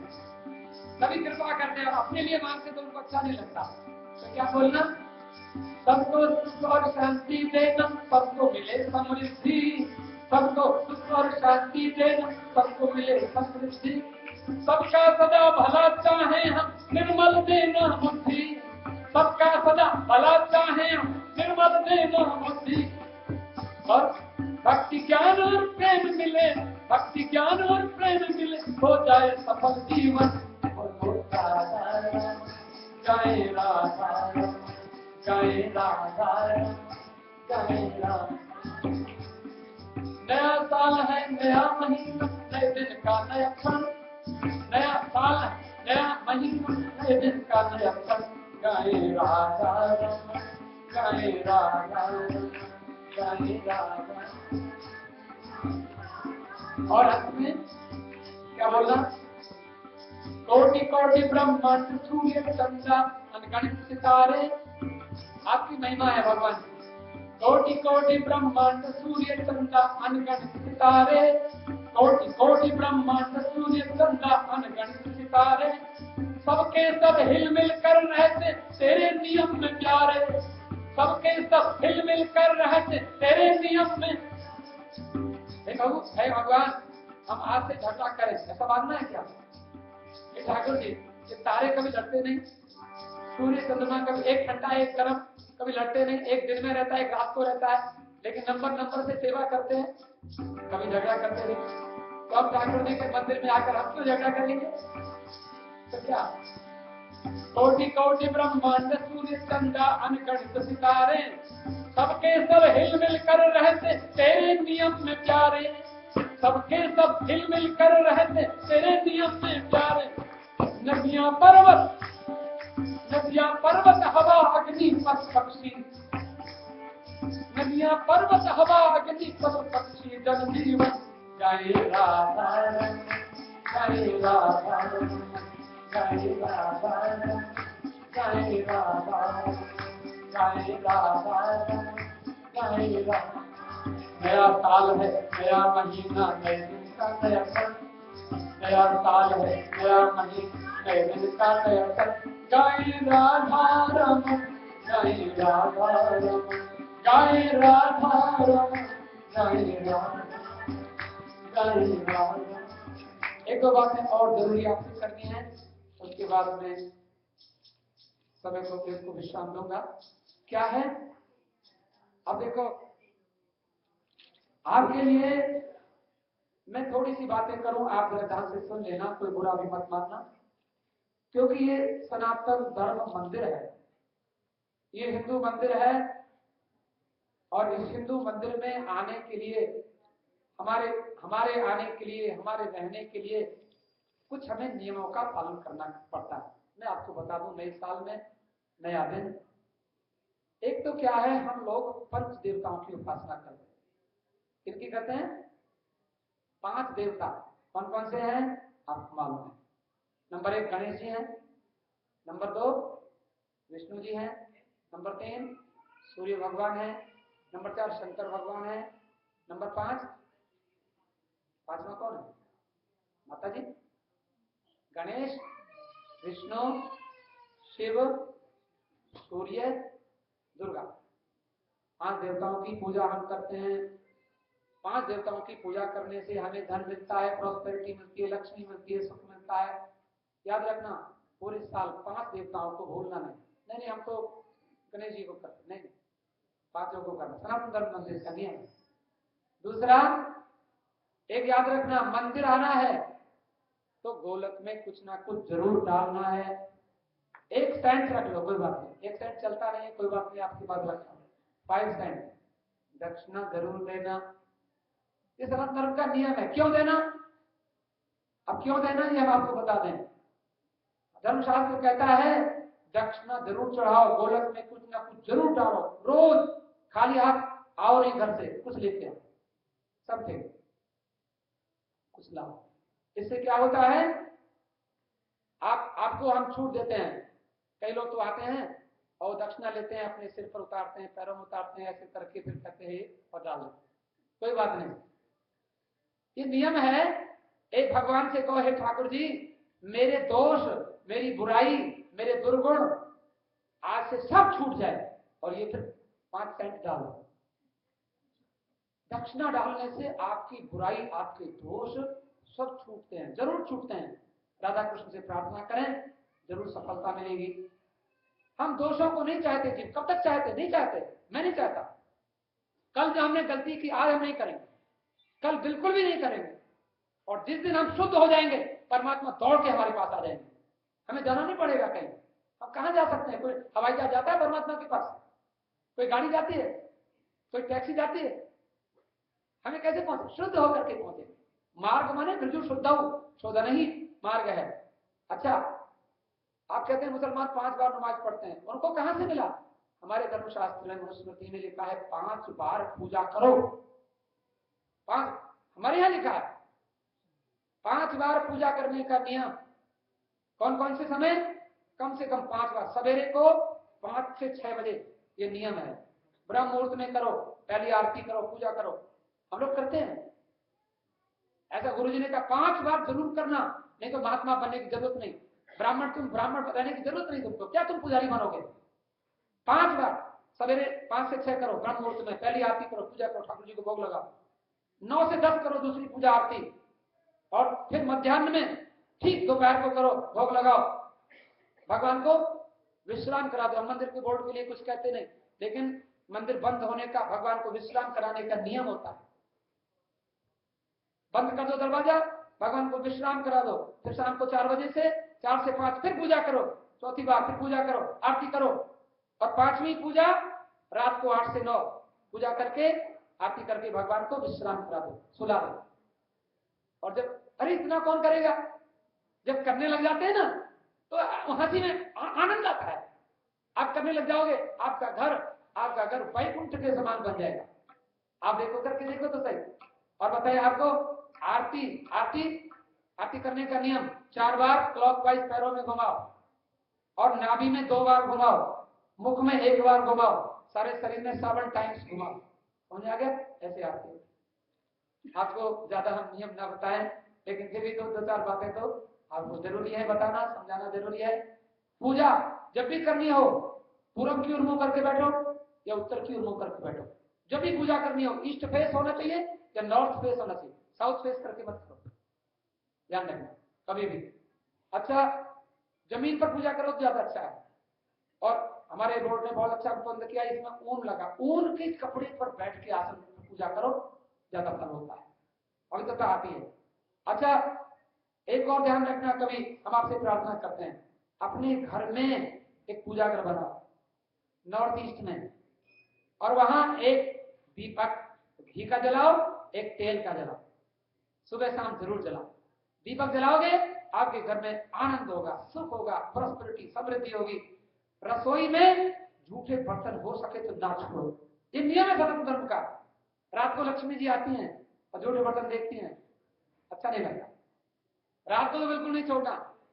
Speaker 1: कभी कृपा करते हैं, और अपने लिए मांगते तो उनको अच्छा नहीं लगता। तो क्या बोलना? सबको सुख और शांति देना, सबको मिले समृद्धि, सबको सुख और शांति देना, सबको मिले समृद्धि, सबका सदा भला चाहे हम, निर्मल देना बुद्धि, सबका सदा भला चाहे हम, निर्मल देना बुद्धि, और भक्ति ज्ञान और प्रेम मिले, भक्ति ज्ञान और प्रेम मिले, हो जाए सफल जीवन। जय राधा जय राधा जय राधा। नया साल है, नया महीना, नए दिन का नया क्षण, नया साल है, नया महीना, नए दिन का नया क्षण। जय राधा जय राधा जय राधा। और अंत में क्या बोलना? कोटि कोटि ब्रह्मांड सूर्य चंद्र अनगणित सितारे, आपकी महिमा है भगवान। कोटि कोटि ब्रह्मांड सूर्य चंद्र अनगणित सितारे, कोटि कोटि ब्रह्मांड सूर्य चंद्र अनगणित सितारे, सबके सब हिल मिल कर रहते तेरे नियम में प्यारे, सबके सब हिल मिल कर रहते तेरे नियम में। हे भगवान, हम आज से झगड़ा करें, ऐसा मानना है क्या? ठाकुर जी, ये तारे कभी लड़ते नहीं, सूर्य चंद्रमा कभी एक ठंडा एक गर्म, कभी लड़ते नहीं, एक दिन में रहता है एक रात को रहता है, लेकिन नंबर नंबर से सेवा करते हैं, कभी झगड़ा करते नहीं। तो अब ठाकुर जी के मंदिर में आकर हम क्यों झगड़ा करेंगे? तो क्या? कोटि कोटि ब्रह्मांड सूर्य चंद्र अनगणित सितारे, सबके सब हिल मिल कर रहते तेरे नियम में प्यारे, सबके सब हिल मिल कर रहते तेरे नियम में प्यारे। नदियां पर्वत हवा अग्नि पशु पक्षी, नदियां पर्वत हवा अग्नि पशु पक्षी जन जीवन। जय राधा जय राधा जय राधा जय राधा जय राधा जय राधा। नया साल है, नया महीना, नए दिन का नया क्षण, नया साल है, नया महीना, नए दिन का नया क्षण। जय राधा रमन जय राधा रमन जय राधा रमन जय राधा जय राधा। एक दो बातें और जरूरी आपसे करनी है, उसके बाद में समय को विश्राम दूंगा। क्या है? अब देखो, आपके लिए मैं थोड़ी सी बातें करूं, आप जरा ध्यान से सुन लेना, कोई बुरा भी मत मानना, क्योंकि ये सनातन धर्म मंदिर है, ये हिंदू मंदिर है, और इस हिंदू मंदिर में आने के लिए हमारे आने के लिए, हमारे रहने के लिए कुछ हमें नियमों का पालन करना पड़ता है। मैं आपको बता दूं, नए साल में नया दिन, एक तो क्या है, हम लोग पंच देवताओं की उपासना करते हैं। किनकी करते हैं? 5 देवता। कौन कौन से हैं आपको मालूम है? नंबर 1 गणेश जी हैं, नंबर 2 विष्णु जी हैं, नंबर 3 सूर्य भगवान है, नंबर 4 शंकर भगवान है, नंबर 5 पांचवा कौन है? माता जी। गणेश, विष्णु, शिव, सूर्य, दुर्गा, 5 देवताओं की पूजा हम करते हैं। 5 देवताओं की पूजा करने से हमें धन मिलता है, प्रॉस्पेरिटी मिलती है, लक्ष्मी मिलती है, सुख मिलता है। याद रखना, पूरे साल 5 देवताओं को भूलना नहीं। नहीं हम तो गणेश जी को करते नहीं, 5 को करना, सनातन धर्म मंदिर का नियम है। दूसरा, एक याद रखना, मंदिर आना है तो गोलक में कुछ ना कुछ जरूर डालना है। 1 सेंट रख लो, कोई बात नहीं, 1 सेंट चलता नहीं है, कोई बात नहीं, आपके पास रखना। 5 सेंट दक्षिणा जरूर देना, ये सनातन धर्म का नियम है। क्यों देना? अब क्यों देना ये हम आपको बता दें। धर्मशास्त्र कहता है दक्षिणा जरूर चढ़ाओ, गोलक में कुछ ना कुछ जरूर डालो, रोज खाली हाथ आओ नहीं घर से, कुछ लेके आओ, सब थे कुछ लाओ। इससे क्या होता है, आपको हम छूट देते हैं। कई लोग तो आते हैं और दक्षिणा लेते हैं, अपने सिर पर उतारते हैं, पैरों में उतारते हैं, ऐसे करके फिर कहते हैं और डाल देते। कोई बात नहीं, ये नियम है। एक भगवान से कहो, हे ठाकुर जी, मेरे दोष, मेरी बुराई, मेरे दुर्गुण आज से सब छूट जाए,
Speaker 2: और ये फिर 5 सेंट डालो। दक्षिणा डालने से आपकी बुराई, आपके दोष सब छूटते हैं, जरूर छूटते हैं। राधा कृष्ण से प्रार्थना करें, जरूर सफलता मिलेगी। हम दोषों को नहीं चाहते जी, कब तक चाहते? नहीं चाहते, मैं नहीं चाहता। कल जो हमने गलती की आज हम नहीं करेंगे, कल बिल्कुल भी नहीं करेंगे। और जिस दिन हम शुद्ध हो जाएंगे परमात्मा दौड़ के हमारे पास आ जाएंगे, हमें जाना नहीं पड़ेगा कहीं। हम कहां जा सकते हैं? कोई हवाई जहाज जाता है परमात्मा के पास? कोई गाड़ी जाती है? कोई टैक्सी जाती है? हमें कैसे पहुंचे? शुद्ध होकर के पहुंचे। मार्ग माने बिल्कुल शुद्ध हो, शोध नहीं मार्ग है। अच्छा, आप कहते हैं मुसलमान 5 बार नमाज पढ़ते हैं, उनको कहां से मिला? हमारे धर्मशास्त्र में मनुस्मृति में लिखा है 5 बार पूजा करो। 5 हमारे यहां लिखा है 5 बार पूजा करने का नियम। कौन कौन से समय? कम से कम 5 बार। सवेरे को 5 से 6 बजे ये नियम है। ब्रह्म मुहूर्त में करो, पहली आरती करो, पूजा करो। हम लोग करते हैं ऐसा। गुरुजी ने कहा 5 बार जरूर करना, नहीं तो महात्मा बनने की जरूरत नहीं। ब्राह्मण, तुम ब्राह्मण रहने की जरूरत नहीं तुमको, क्या तुम पुजारी बनोगे? 5 बार सवेरे 5 से 6 करो, ब्रह्म मुहूर्त में पहली आरती करो, पूजा करो, ठाकुर जी को भोग लगाओ। 9 से 10 करो दूसरी पूजा आरती, और फिर मध्याह्न में ठीक दोपहर को करो, भोग लगाओ, भगवान को विश्राम करा दो। हम मंदिर के बोर्ड के लिए कुछ कहते नहीं, लेकिन मंदिर बंद होने का, भगवान को विश्राम कराने का नियम होता है। बंद कर दो दरवाजा, भगवान को विश्राम करा दो, फिर शाम को 4 बजे से 4 से 5 फिर पूजा करो, चौथी बार फिर पूजा करो, आरती करो, और 5वीं पूजा रात को 8 से 9 पूजा करके आरती करके भगवान को विश्राम करा दो, सुला दो। और जब, अरे इतना कौन करेगा? जब करने लग जाते हैं ना तो हंसी में आनंद आता है। आप करने लग जाओगे, आपका घर वैकुंठ के समान बन जाएगा। आप देखो, करके देखो तो सही। और बताइए आपको, आरती करने का नियम 4 बार क्लॉकवाइज पैरों में घुमाओ, और नाभि में 2 बार घुमाओ, मुख में 1 बार घुमाओ, सारे शरीर में 7 टाइम्स घुमाओ। समझ आ गया? ऐसे आरती। आपको ज्यादा हम नियम ना बताएं, लेकिन फिर भी 2-4 बातें तो आपको जरूरी है बताना, समझाना जरूरी है। पूजा जब भी करनी हो, पूरब की ओर मुंह करके बैठो या उत्तर की ओर मुंह करके बैठो। जब भी पूजा करनी हो, ईस्ट फेस होना चाहिए या नॉर्थ फेस होना चाहिए, साउथ फेस करके मत करो, ध्यान रखना कभी भी। अच्छा, जमीन पर पूजा करो तो ज्यादा अच्छा है। और हमारे बोर्ड ने बहुत अच्छा प्रबंध किया, इसमें ऊन लगा, ऊन के कपड़े पर बैठ के आसन पूजा करो, ज्यादा फल होता है, पवित्रता आती है। अच्छा, एक और ध्यान रखना, कभी हम आपसे प्रार्थना करते हैं, अपने घर में एक पूजा घर बनाओ नॉर्थ ईस्ट में, और वहां एक दीपक घी का जलाओ, एक तेल का जलाओ, सुबह शाम जरूर जलाओ। दीपक जलाओगे, आपके घर में आनंद होगा, सुख होगा, प्रॉस्पेरिटी, समृद्धि होगी। रसोई में झूठे बर्तन हो सके तो ना छोड़ो, ये नियम है सनातन धर्म का। रात को लक्ष्मी जी आती हैं और झूठे बर्तन देखती हैं, अच्छा नहीं लगता। रात को तो बिल्कुल नहीं छोड़ना।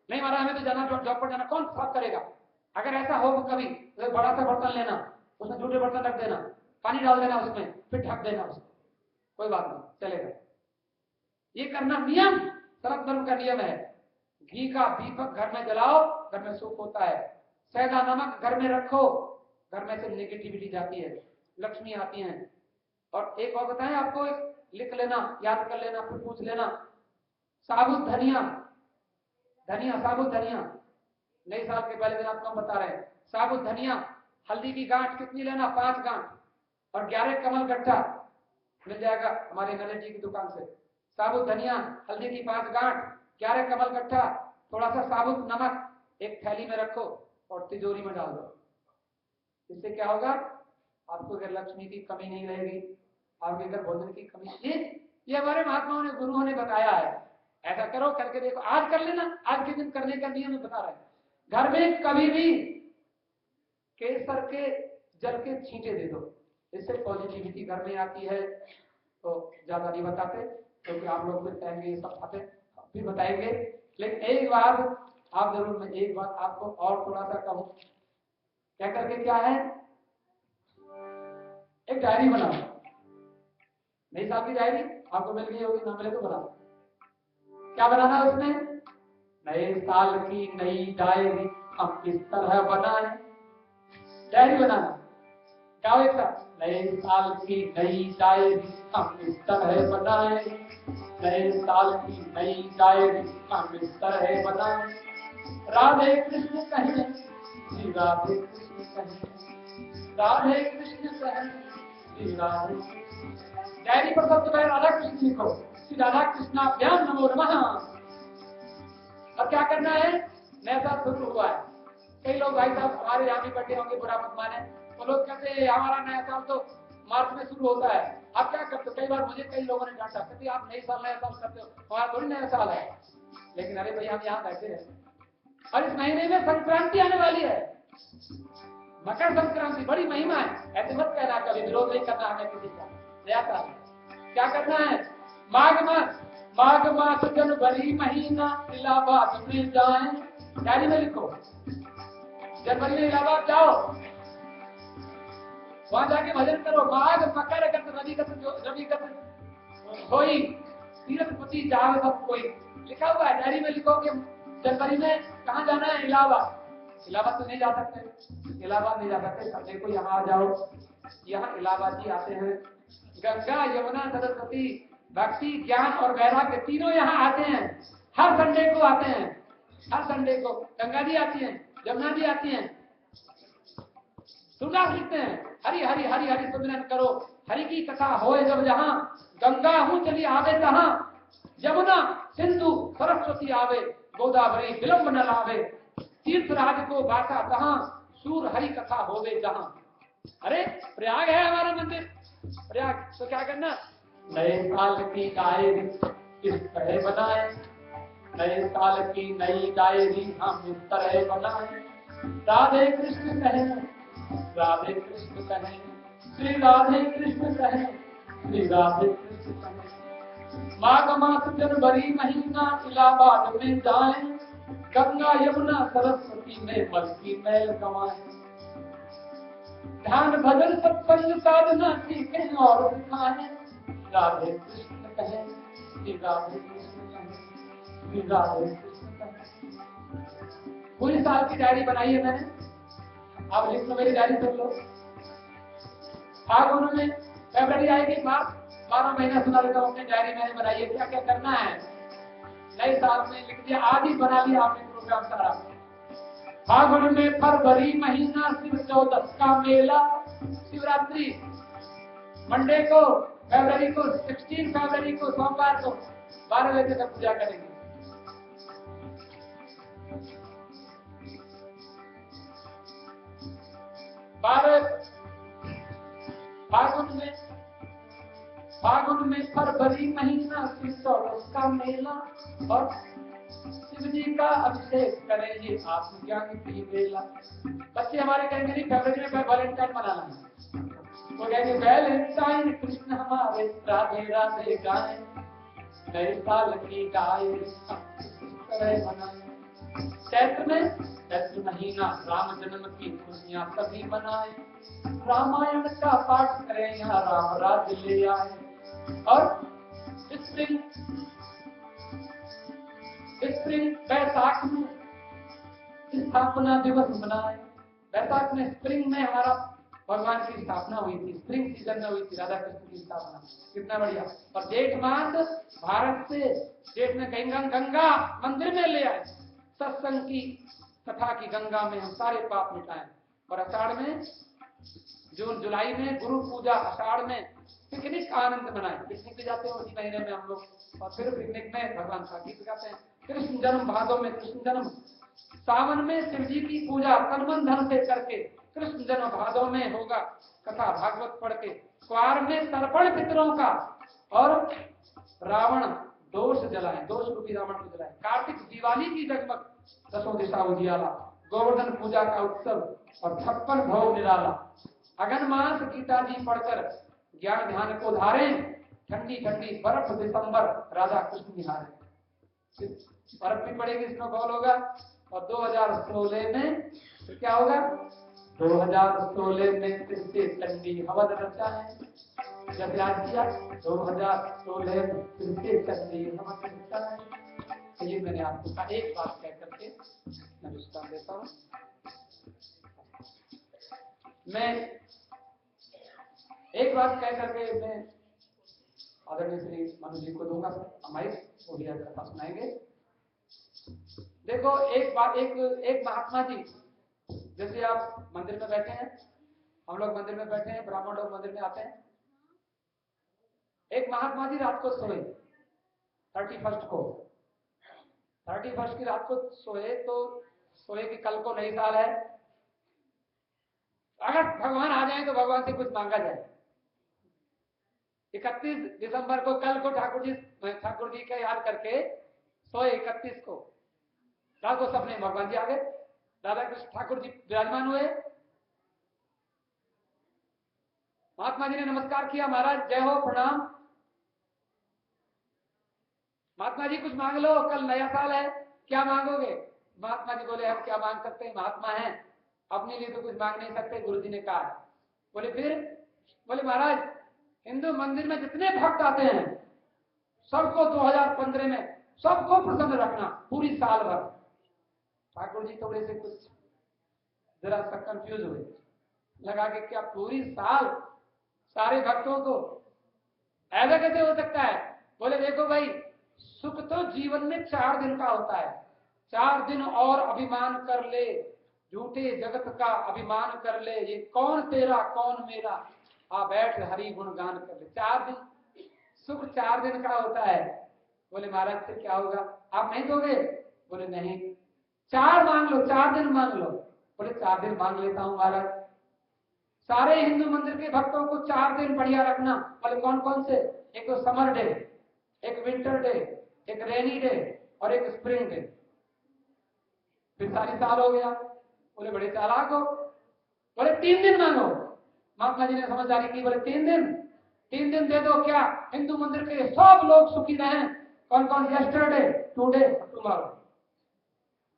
Speaker 2: नहीं मारा, हमें तो जाना, जॉब पर जाना, कौन साफ करेगा? अगर ऐसा हो कभी तो बड़ा सा बर्तन लेना, उसमें झूठे बर्तन रख देना, पानी डाल देना उसमें, फिर ढक देना उसको, कोई बात नहीं, चलेगा। ये करना नियम, सनातन धर्म का नियम है। घी का दीपक घर में जलाओ, घर में सुख होता है। सैदा नमक घर में रखो, घर में से नेगेटिविटी जाती है, लक्ष्मी आती है। और एक और बताएं आपको, लिख लेना, याद कर लेना, फिर पूछ लेना। साबुत धनिया, साबुत धनिया, नए साल के पहले दिन आपको हम बता रहे हैं। साबुत धनिया, हल्दी की गांठ कितनी लेना? 5 गांठ, और 11 कमल गट्ठा मिल जाएगा हमारे नरेश जी की दुकान से। साबुत धनिया, हल्दी की 5 गांठ, 11 कमल गट्ठा, थोड़ा सा साबुत नमक एक थैली में रखो और तिजोरी में डाल दो। इससे क्या होगा? आपको घर लक्ष्मी की कमी नहीं रहेगी, आपके घर भोजन की कमी। ये हमारे महात्माओं ने, गुरुओं ने बताया है, ऐसा करो, करके देखो। आज कर लेना, आज के दिन करने का नियम बता रहे हैं। घर में कभी भी केसर के जल के छींटे दे दो, इससे पॉजिटिविटी घर में आती है। तो ज्यादा नहीं बताते क्योंकि आप लोग फिर कहेंगे ये सब खाते, फिर बताएंगे। लेकिन एक बार आप जरूर, मैं एक बात आपको और थोड़ा सा कहूं, क्या करके क्या है, एक डायरी बनाओ, नई साल की डायरी आपको मिल गई होगी, ना मिले तो बनाओ। क्या बनाना है उसमें? नए साल की नई डायरी हम किस तरह बनाएं, डायरी बनाना।
Speaker 1: क्या होता? नए साल की नई डायरी हम इस तरह बनाए, नए साल की नई डायरी हम इस तरह बनाए, राधे कृष्ण कहें श्री राधे कृष्ण कहें, राधे कृष्ण कहें श्री राधे। डायरी पर सबसे पहले राधा कृष्ण लिखो, श्री राधा कृष्णाभ्याम नमो नमः। और क्या करना है? नया साल शुरू हुआ है। कई लोग भाई साहब हमारे यहाँ भी बर्थडे होंगे, बुरा मत माने, वो लोग कहते हैं हमारा नया साल तो मार्च में शुरू होता है, आप क्या करते हो? कई बार मुझे कई लोगों ने डांटा, कहते आप नई साल नया साल करते हो, हमारा थोड़ी नया साल है। लेकिन अरे भैया हम यहाँ बैठे हैं और इस महीने में संक्रांति आने वाली है, मकर संक्रांति, बड़ी महिमा है। ऐसे मत कहना, कभी विरोध नहीं करना हमें किसी का। नया साल क्या करना है? माघ मास जनवरी महीना इलाहाबाद में जाए, डायरी में लिखो, जनवरी में इलाहाबाद जाओ, वहां जाके भजन करो। माघ मकर रवि होई तीर्थपति जावे सब कोई, लिखा हुआ है। डायरी में लिखो कि जनवरी में कहाँ जाना है? इलाहाबाद। इलाहाबाद तो नहीं जा सकते, इलाहाबाद नहीं जा सकते, सब देखो यहाँ आ जाओ। यहाँ इलाहाबाद जी आते हैं, गंगा यमुना सरस्वती भक्ति ज्ञान और वैराग्य तीनों यहाँ आते हैं, हर संडे को आते हैं, हर संडे को गंगा जी आती हैं, यमुना जी आती हैं। तुलसीदास लिखते हैं, हरि हरि हरि हरि सुमिरन करो, हरि की कथा होए जब जहां, गंगा हूं चली आवे तहां, यमुना सिंधु सरस्वती आवे, गोदावरी विलंब न लावे, तीर्थ राज को बाटा तहां, सूर हरि कथा होवे जहां। अरे प्रयाग है हमारा मंदिर, प्रयाग। तो क्या करना? नए साल की डायरी इस तरह बनाए, नए साल की नई डायरी हम इस तरह बनाए, राधे कृष्ण कहें, राधे कृष्ण कहें, श्री राधे कृष्ण कहें, श्री राधे कृष्ण कहें। माघ मास जनवरी महीना इलाहाबाद में जाएं, गंगा यमुना सरस्वती में मल की मैल गवाएं, ध्यान भजन सत्संग साधना सीखें और सिखाएं, राधे कृष्ण कहें, श्री राधे कृष्ण कहें, श्री राधे कृष्ण कहें। पूरी साल की डायरी बनाई है मैंने, आप लिख लो, मेरी डायरी सुन लो। फागुन में फरवरी आएगी, मार्च 12 महीना सुना देता हूँ, अपनी डायरी मैंने बनाई है, क्या क्या करना है। नए साल में लिख दिया, आज ही बना लिया आपने प्रोग्राम सारा। फागुन में फरवरी महीना शिव चौदस का मेला, शिवरात्रि मंडे को, फरवरी को 16 फरवरी को सोमवार को 12 बजे तक पूजा करेंगे। फागुन में फरवरी महीना शिव चौदस का मेला, और शिव जी का अभिषेक करेंगे आत्मज्ञान की बेला। बच्चे हमारे कहेंगे नहीं फरवरी में वैलेंटाइन मनाना है, वो कहेंगे वैलेंटाइन कृष्ण हमारे राधे राधे गाएं, नए साल की डायरी बनाए। चैत्र महीना राम जन्म की खुशियां सभी मनाए, रामायण का पाठ करें, यहाँ राम राज्य ले आए। और स्प्रिंग बैसाख में स्थापना दिवस मनाए। बैसाख में स्प्रिंग में हमारा भगवान की स्थापना हुई थी, स्प्रिंग सीजन में हुई थी राधा कृष्ण की स्थापना, कितना बढ़िया। और जेठ मास भारत से, जेठ में गंगा मंदिर में ले आए, सत्संग की कथा की गंगा में हम सारे पाप मिटाएं। और आषाढ़ में, जून जुलाई में गुरु पूजा, आषाढ़ में पिकनिक आनंद मनाएं। पिकनिक पे जाते हैं उसी महीने में हम लोग, और फिर पिकनिक में भगवान का गीत गाते हैं। कृष्ण जन्म भादों में कृष्ण जन्म, सावन में शिव जी की पूजा तन मन धन से करके, कृष्ण जन्म भादों में होगा कथा भागवत पढ़ के, क्वार में तर्पण पितरों का, और रावण दोष जलाए, दोष रूपी रावण को जलाए। कार्तिक दिवाली की जगमग, दसों दिशा उजियाला, गोवर्धन पूजा का उत्सव और 56 भोग निराला। अगन मास गीता जी पढ़कर ज्ञान ध्यान को धारें, ठंडी ठंडी बर्फ दिसंबर राधा कृष्ण निहारे। बर्फ भी पड़ेगी, स्नोफॉल होगा। और 2016 में फिर क्या होगा? 2016 में फिर से ठंडी हवा रचाएं, जब याद किया 2016 में फिर से ठंडी हवा रचाएं। ये मैंने आपको कहा, एक बात कह करके मैं विश्राम देता हूँ। मैं
Speaker 2: एक बात कह करके मैं आदरणीय श्री मनु जी को दूंगा माइक, वो भी कथा सुनाएंगे। देखो एक बात, एक महात्मा जी, जैसे आप मंदिर में बैठे हैं, हम लोग मंदिर में बैठे हैं, ब्राह्मण लोग मंदिर में आते हैं। एक महात्मा जी रात को सोए 31 को, 31 की रात को सोए, तो सोए कि कल को नई साल है, अगर भगवान आ जाए तो भगवान से कुछ मांगा जाए। 31 दिसंबर को, कल को ठाकुर जी का याद करके सोए 31 को, रात को सपने भगवान जी आ गए, राधा कृष्ण ठाकुर जी विराजमान हुए। महात्मा जी ने नमस्कार किया, महाराज जय हो, प्रणाम। महात्मा जी कुछ मांग लो, कल नया साल है, क्या मांगोगे? महात्मा जी बोले हम क्या मांग सकते हैं, महात्मा हैं, अपने लिए तो कुछ मांग नहीं सकते, गुरु जी ने कहा। बोले फिर? बोले महाराज हिंदू मंदिर में जितने भक्त आते हैं सबको 2015 में सबको प्रसन्न रखना पूरी साल भर। ठाकुर जी थोड़े से कुछ जरा सा कंफ्यूज हुए, लगा कि क्या पूरी साल सारे भक्तों को, ऐसा कैसे हो सकता है? बोले देखो भाई, सुख तो जीवन में 4 दिन का होता है, 4 दिन और अभिमान कर ले, झूठे जगत का अभिमान कर ले, ये कौन तेरा कौन मेरा, आ बैठ हरि गुण गान कर ले। 4 दिन सुख 4 दिन का होता है। बोले महाराज फिर क्या होगा, आप नहीं दोगे? बोले नहीं, 4 मांग लो, 4 दिन मांग लो। बोले 4 दिन मांग लेता हूं महाराज। सारे हिंदू मंदिर के भक्तों को 4 दिन बढ़िया रखना। बोले कौन कौन से? एक तो समर डे, एक विंटर डे, एक रेनी डे और एक स्प्रिंग डे। फिर सारी साल हो गया। बोले बड़े चालाक हो, बोले 3 दिन मांगो। महात्मा जी ने समझदारी की, बोले 3 दिन, 3 दिन दे दो, क्या हिंदू मंदिर के सब लोग सुखी रहें। कौन कौन? यस्टरडे, टुडे, टुमारो,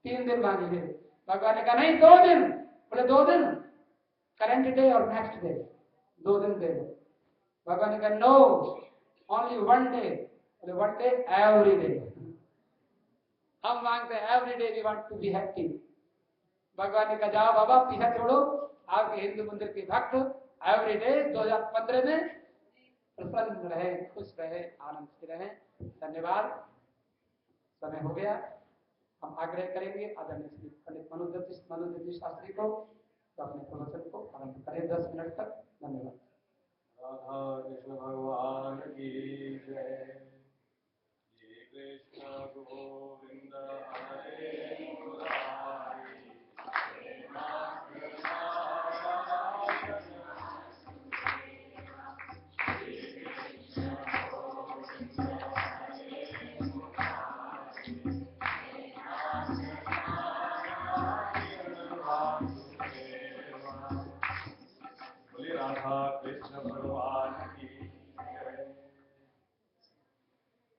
Speaker 2: 3 दिन मांगिए। भगवान ने कहा नहीं 2 दिन। बोले 2 दिन, करंट डे और नेक्स्ट डे, 2 दिन दे दो। भगवान ने कहा नो, ओनली 1 डे। बोले 1 डे, एवरी डे। हम मांगते हैं every day we want to be happy. भगवान ने कहा जाओ बाबा पीछा छोड़ो, आपके हिंदू मंदिर के भक्त एवरी डे 2015 में प्रसन्न रहे, खुश रहे, आनंद से रहे। धन्यवाद। समय हो गया, हम आग्रह करेंगे आदरणीय श्री पंडित मनोदत्त शास्त्री को तो अपने प्रवचन को आरंभ करें 10 मिनट तक। धन्यवाद।
Speaker 3: राधा कृष्ण भगवान की जय। श्री कृष्ण गोविंद हरे मुरारी, बोले राधा कृष्ण भगवान की जय।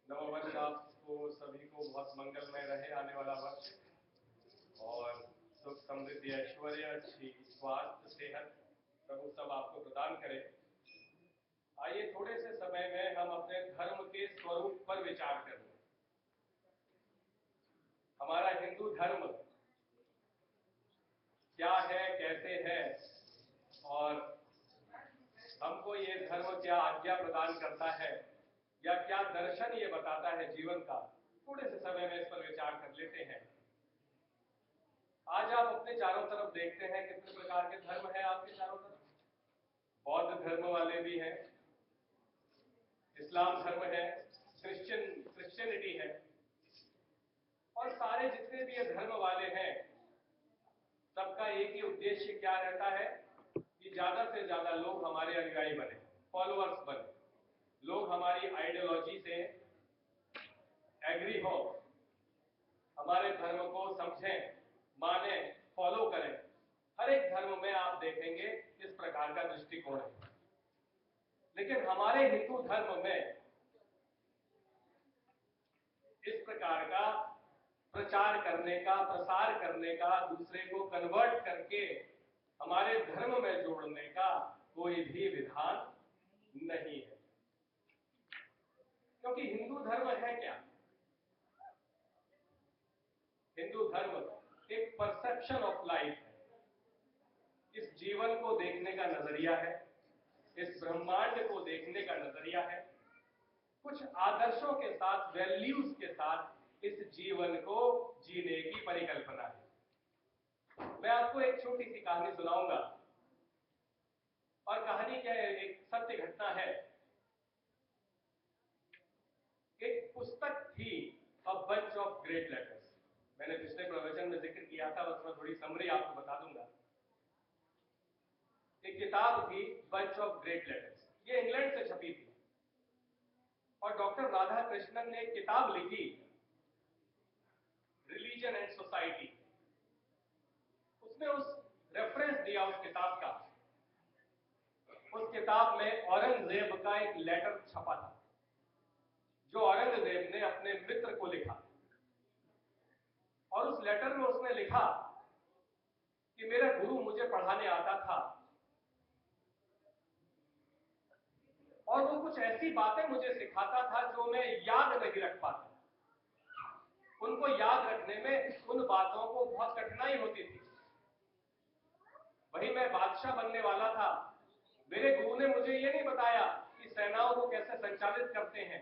Speaker 3: नववर्ष आपको सभी को बहुत मंगलमय रहे, आने वाला वर्ष, और सुख समृद्धि ऐश्वर्य अच्छी स्वास्थ्य सेहत प्रभु सब आपको प्रदान करे। आइए थोड़े से समय में हम अपने धर्म के स्वरूप पर विचार करें। हमारा हिंदू धर्म क्या है, कैसे है, और हमको ये धर्म क्या आज्ञा प्रदान करता है, या क्या दर्शन ये बताता है जीवन का। थोड़े से समय में इस पर विचार कर लेते हैं। आज आप अपने चारों तरफ देखते हैं कितने प्रकार के धर्म है आपके चारों तरफ। बौद्ध धर्म वाले भी हैं, इस्लाम धर्म है, क्रिश्चियनिटी है, और सारे जितने भी ये धर्म वाले हैं सबका एक ही उद्देश्य क्या रहता है कि ज्यादा से ज्यादा लोग हमारे अनुयायी बने, फॉलोअर्स बने, लोग हमारी आइडियोलॉजी से एग्री हो, हमारे धर्म को समझें, माने, फॉलो करें। हर एक धर्म में आप देखेंगे इस प्रकार का दृष्टिकोण है। लेकिन हमारे हिंदू धर्म में इस प्रकार का प्रचार करने का, प्रसार करने का, दूसरे को कन्वर्ट करके हमारे धर्म में जोड़ने का कोई भी विधान नहीं है। क्योंकि हिंदू धर्म है क्या? हिंदू धर्म एक परसेप्शन ऑफ लाइफ है। इस जीवन को देखने का नजरिया है, इस ब्रह्मांड को देखने का नजरिया है, कुछ आदर्शों के साथ, वैल्यूज के साथ इस जीवन को जीने की परिकल्पना है। मैं आपको एक छोटी सी कहानी सुनाऊंगा, और कहानी क्या है, एक सत्य घटना है। एक पुस्तक थी, a bunch of great letters. मैंने पिछले प्रवचन में जिक्र किया था, उसमें थोड़ी समरी आपको बता दूंगा। एक किताब थी, बंच ऑफ ग्रेट लेटर्स, ये इंग्लैंड से छपी थी, और डॉक्टर राधा कृष्णन ने एक किताब लिखी, रिलीजन एंड सोसाइटी। उसने उस रेफरेंस दिया उस किताब का। उस किताब में औरंगजेब का एक लेटर छपा था, जो औरंगजेब ने अपने मित्र को लिखा। और उस लेटर में उसने लिखा कि मेरा गुरु मुझे पढ़ाने आता था, और वो कुछ ऐसी बातें मुझे सिखाता था जो मैं याद नहीं रख पाता। उनको याद रखने में उन बातों को बहुत कठिनाई होती थी। वही मैं बादशाह बनने वाला था, मेरे गुरु ने मुझे ये नहीं बताया कि सेनाओं को कैसे संचालित करते हैं।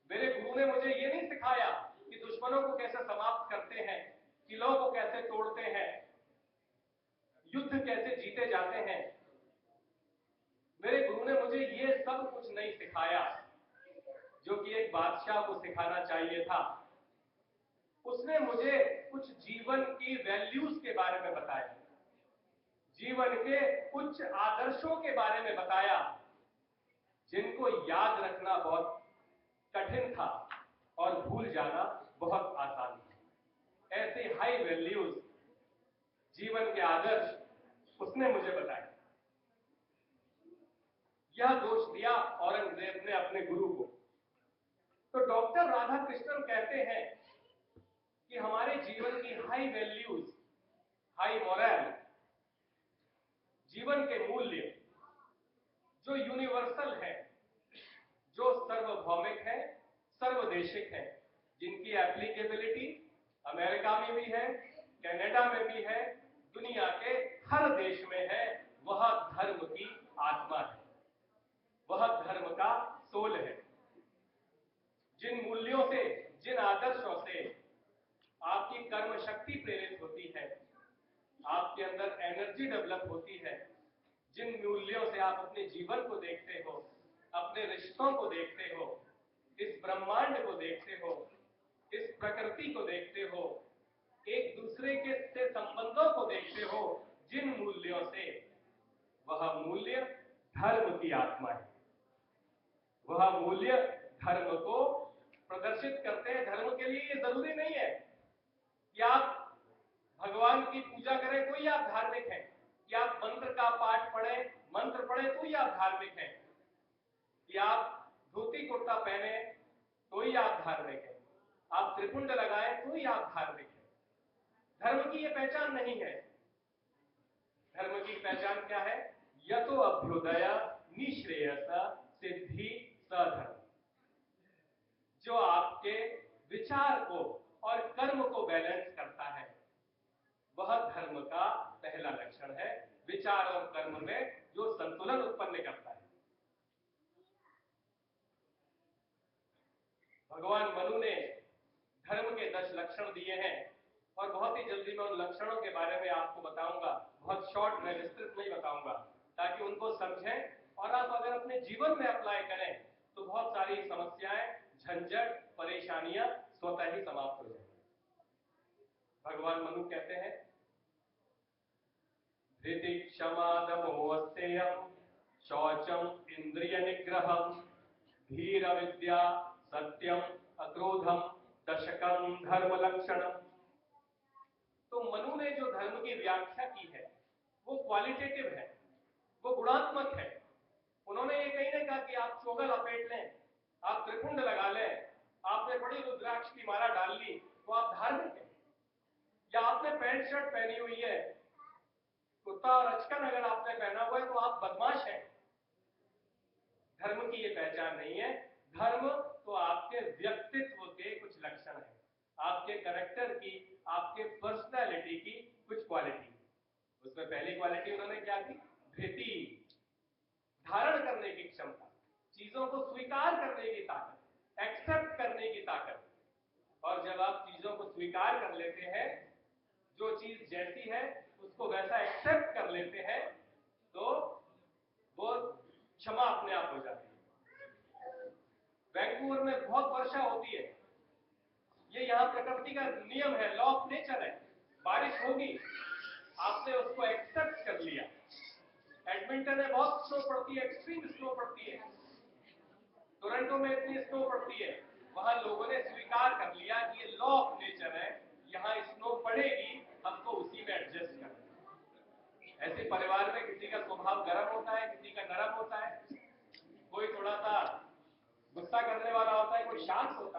Speaker 3: मेरे गुरु ने मुझे ये नहीं सिखाया कि दुश्मनों को कैसे समाप्त करते हैं, किलों को कैसे तोड़ते हैं, युद्ध कैसे जीते जाते हैं। मेरे गुरु ने मुझे ये सब कुछ नहीं सिखाया जो कि एक बादशाह को सिखाना चाहिए था। उसने मुझे कुछ जीवन की वैल्यूज के बारे में बताया, जीवन के उच्च आदर्शों के बारे में बताया, जिनको याद रखना बहुत कठिन था और भूल जाना बहुत आसान था। ऐसे हाई वैल्यूज, जीवन के आदर्श उसने मुझे बताए। यह दोष दिया औरंगजेब ने अपने गुरु को। तो डॉक्टर राधा कृष्णन कहते हैं कि हमारे जीवन की हाई वैल्यूज, हाई मोरल, जीवन के मूल्य जो यूनिवर्सल है, जो सार्वभौमिक है, सर्वदेशिक है, जिनकी एप्लीकेबिलिटी अमेरिका में भी है, कनाडा में भी है, दुनिया के हर देश में है, वह धर्म की आत्मा है, वह धर्म का सोल है। जिन मूल्यों से, जिन आदर्शों से आपकी कर्म शक्ति प्रेरित होती है, आपके अंदर एनर्जी डेवलप होती है, जिन मूल्यों से आप अपने जीवन को देखते हो, अपने रिश्तों को देखते हो, इस ब्रह्मांड को देखते हो, इस प्रकृति को देखते हो, एक दूसरे के से संबंधों को देखते हो, जिन मूल्यों से, वह मूल्य धर्म की आत्मा है। वह मूल्य धर्म को प्रदर्शित करते हैं। धर्म के लिए ये जरूरी नहीं है कि आप भगवान की पूजा करें तो ही आप धार्मिक हैं, कि आप मंत्र का पाठ पढ़ें, मंत्र पढ़ें तो ही आप धार्मिक हैं, कि आप धोती कुर्ता पहने तो ही आप धार्मिक हैं, आप त्रिपुंड लगाएं तो ही आप धार्मिक हैं। धर्म की ये पहचान नहीं है। धर्म की पहचान क्या है? यतो अभ्युदय निश्रेयस सिद्धि सधर्म। जो आपके विचार को और कर्म को बैलेंस करता है, वह धर्म का पहला लक्षण है। विचार और कर्म में जो संतुलन उत्पन्न करता है। भगवान मनु ने धर्म के 10 लक्षण दिए हैं, और बहुत ही जल्दी मैं उन लक्षणों के बारे में आपको बताऊंगा। बहुत शॉर्ट में, विस्तृत नहीं बताऊंगा, ताकि उनको समझें और आप अगर अपने जीवन में अप्लाई करें तो बहुत सारी समस्याएं, झंझट, परेशानियां स्वतः ही समाप्त हो जाएंगी। भगवान मनु कहते हैं, धृति क्षमा दमो अस्तेयम शौचम इंद्रिय निग्रहम धीर विद्या सत्यम अक्रोधम दशकम धर्म लक्षणम। तो मनु ने जो धर्म की व्याख्या की है वो क्वालिटेटिव है, वो गुणात्मक है। उन्होंने ये कहीं नहीं कहा कि आप चोगा लपेट लें, आप त्रिपुंड लगा लें, आपने बड़ी रुद्राक्ष की माला डाल ली तो आप धार्मिक हैं, या आपने पैंट शर्ट पहनी हुई है, कुर्ता और अचकन अगर आपने पहना हुआ है तो आप बदमाश हैं। धर्म की ये पहचान नहीं है। धर्म तो आपके व्यक्तित्व के कुछ लक्षण है, आपके कैरेक्टर की, आपके पर्सनैलिटी की कुछ क्वालिटी। उसमें पहली क्वालिटी उन्होंने क्या की? धृति। धारण करने की क्षमता, चीजों को स्वीकार करने की ताकत, एक्सेप्ट करने की ताकत। और जब आप चीजों को स्वीकार कर लेते हैं, जो चीज जैसी है उसको वैसा एक्सेप्ट कर लेते हैं, तो वो क्षमा अपने आप हो जाती है। वैंकूवर में बहुत वर्षा होती है, ये यहाँ प्रकृति का नियम है, लॉ ऑफ नेचर है। बारिश होगी, आपने उसको एक्सेप्ट कर लिया। एडमिंटन में बहुत स्नो पड़ती है, एक्सट्रीम स्नो पड़ती है, टोरंटो में इतनी स्नो पड़ती है, वहां लोगों ने स्वीकार कर लिया कि ये लॉ ऑफ नेचर है, यहाँ स्नो पड़ेगी, हमको उसी में एडजस्ट करना है। ऐसे परिवार में किसी का स्वभाव गर्म होता है, किसी का नरम होता है, कोई थोड़ा सा गुस्सा करने वाला होता है, कोई शांत होता है।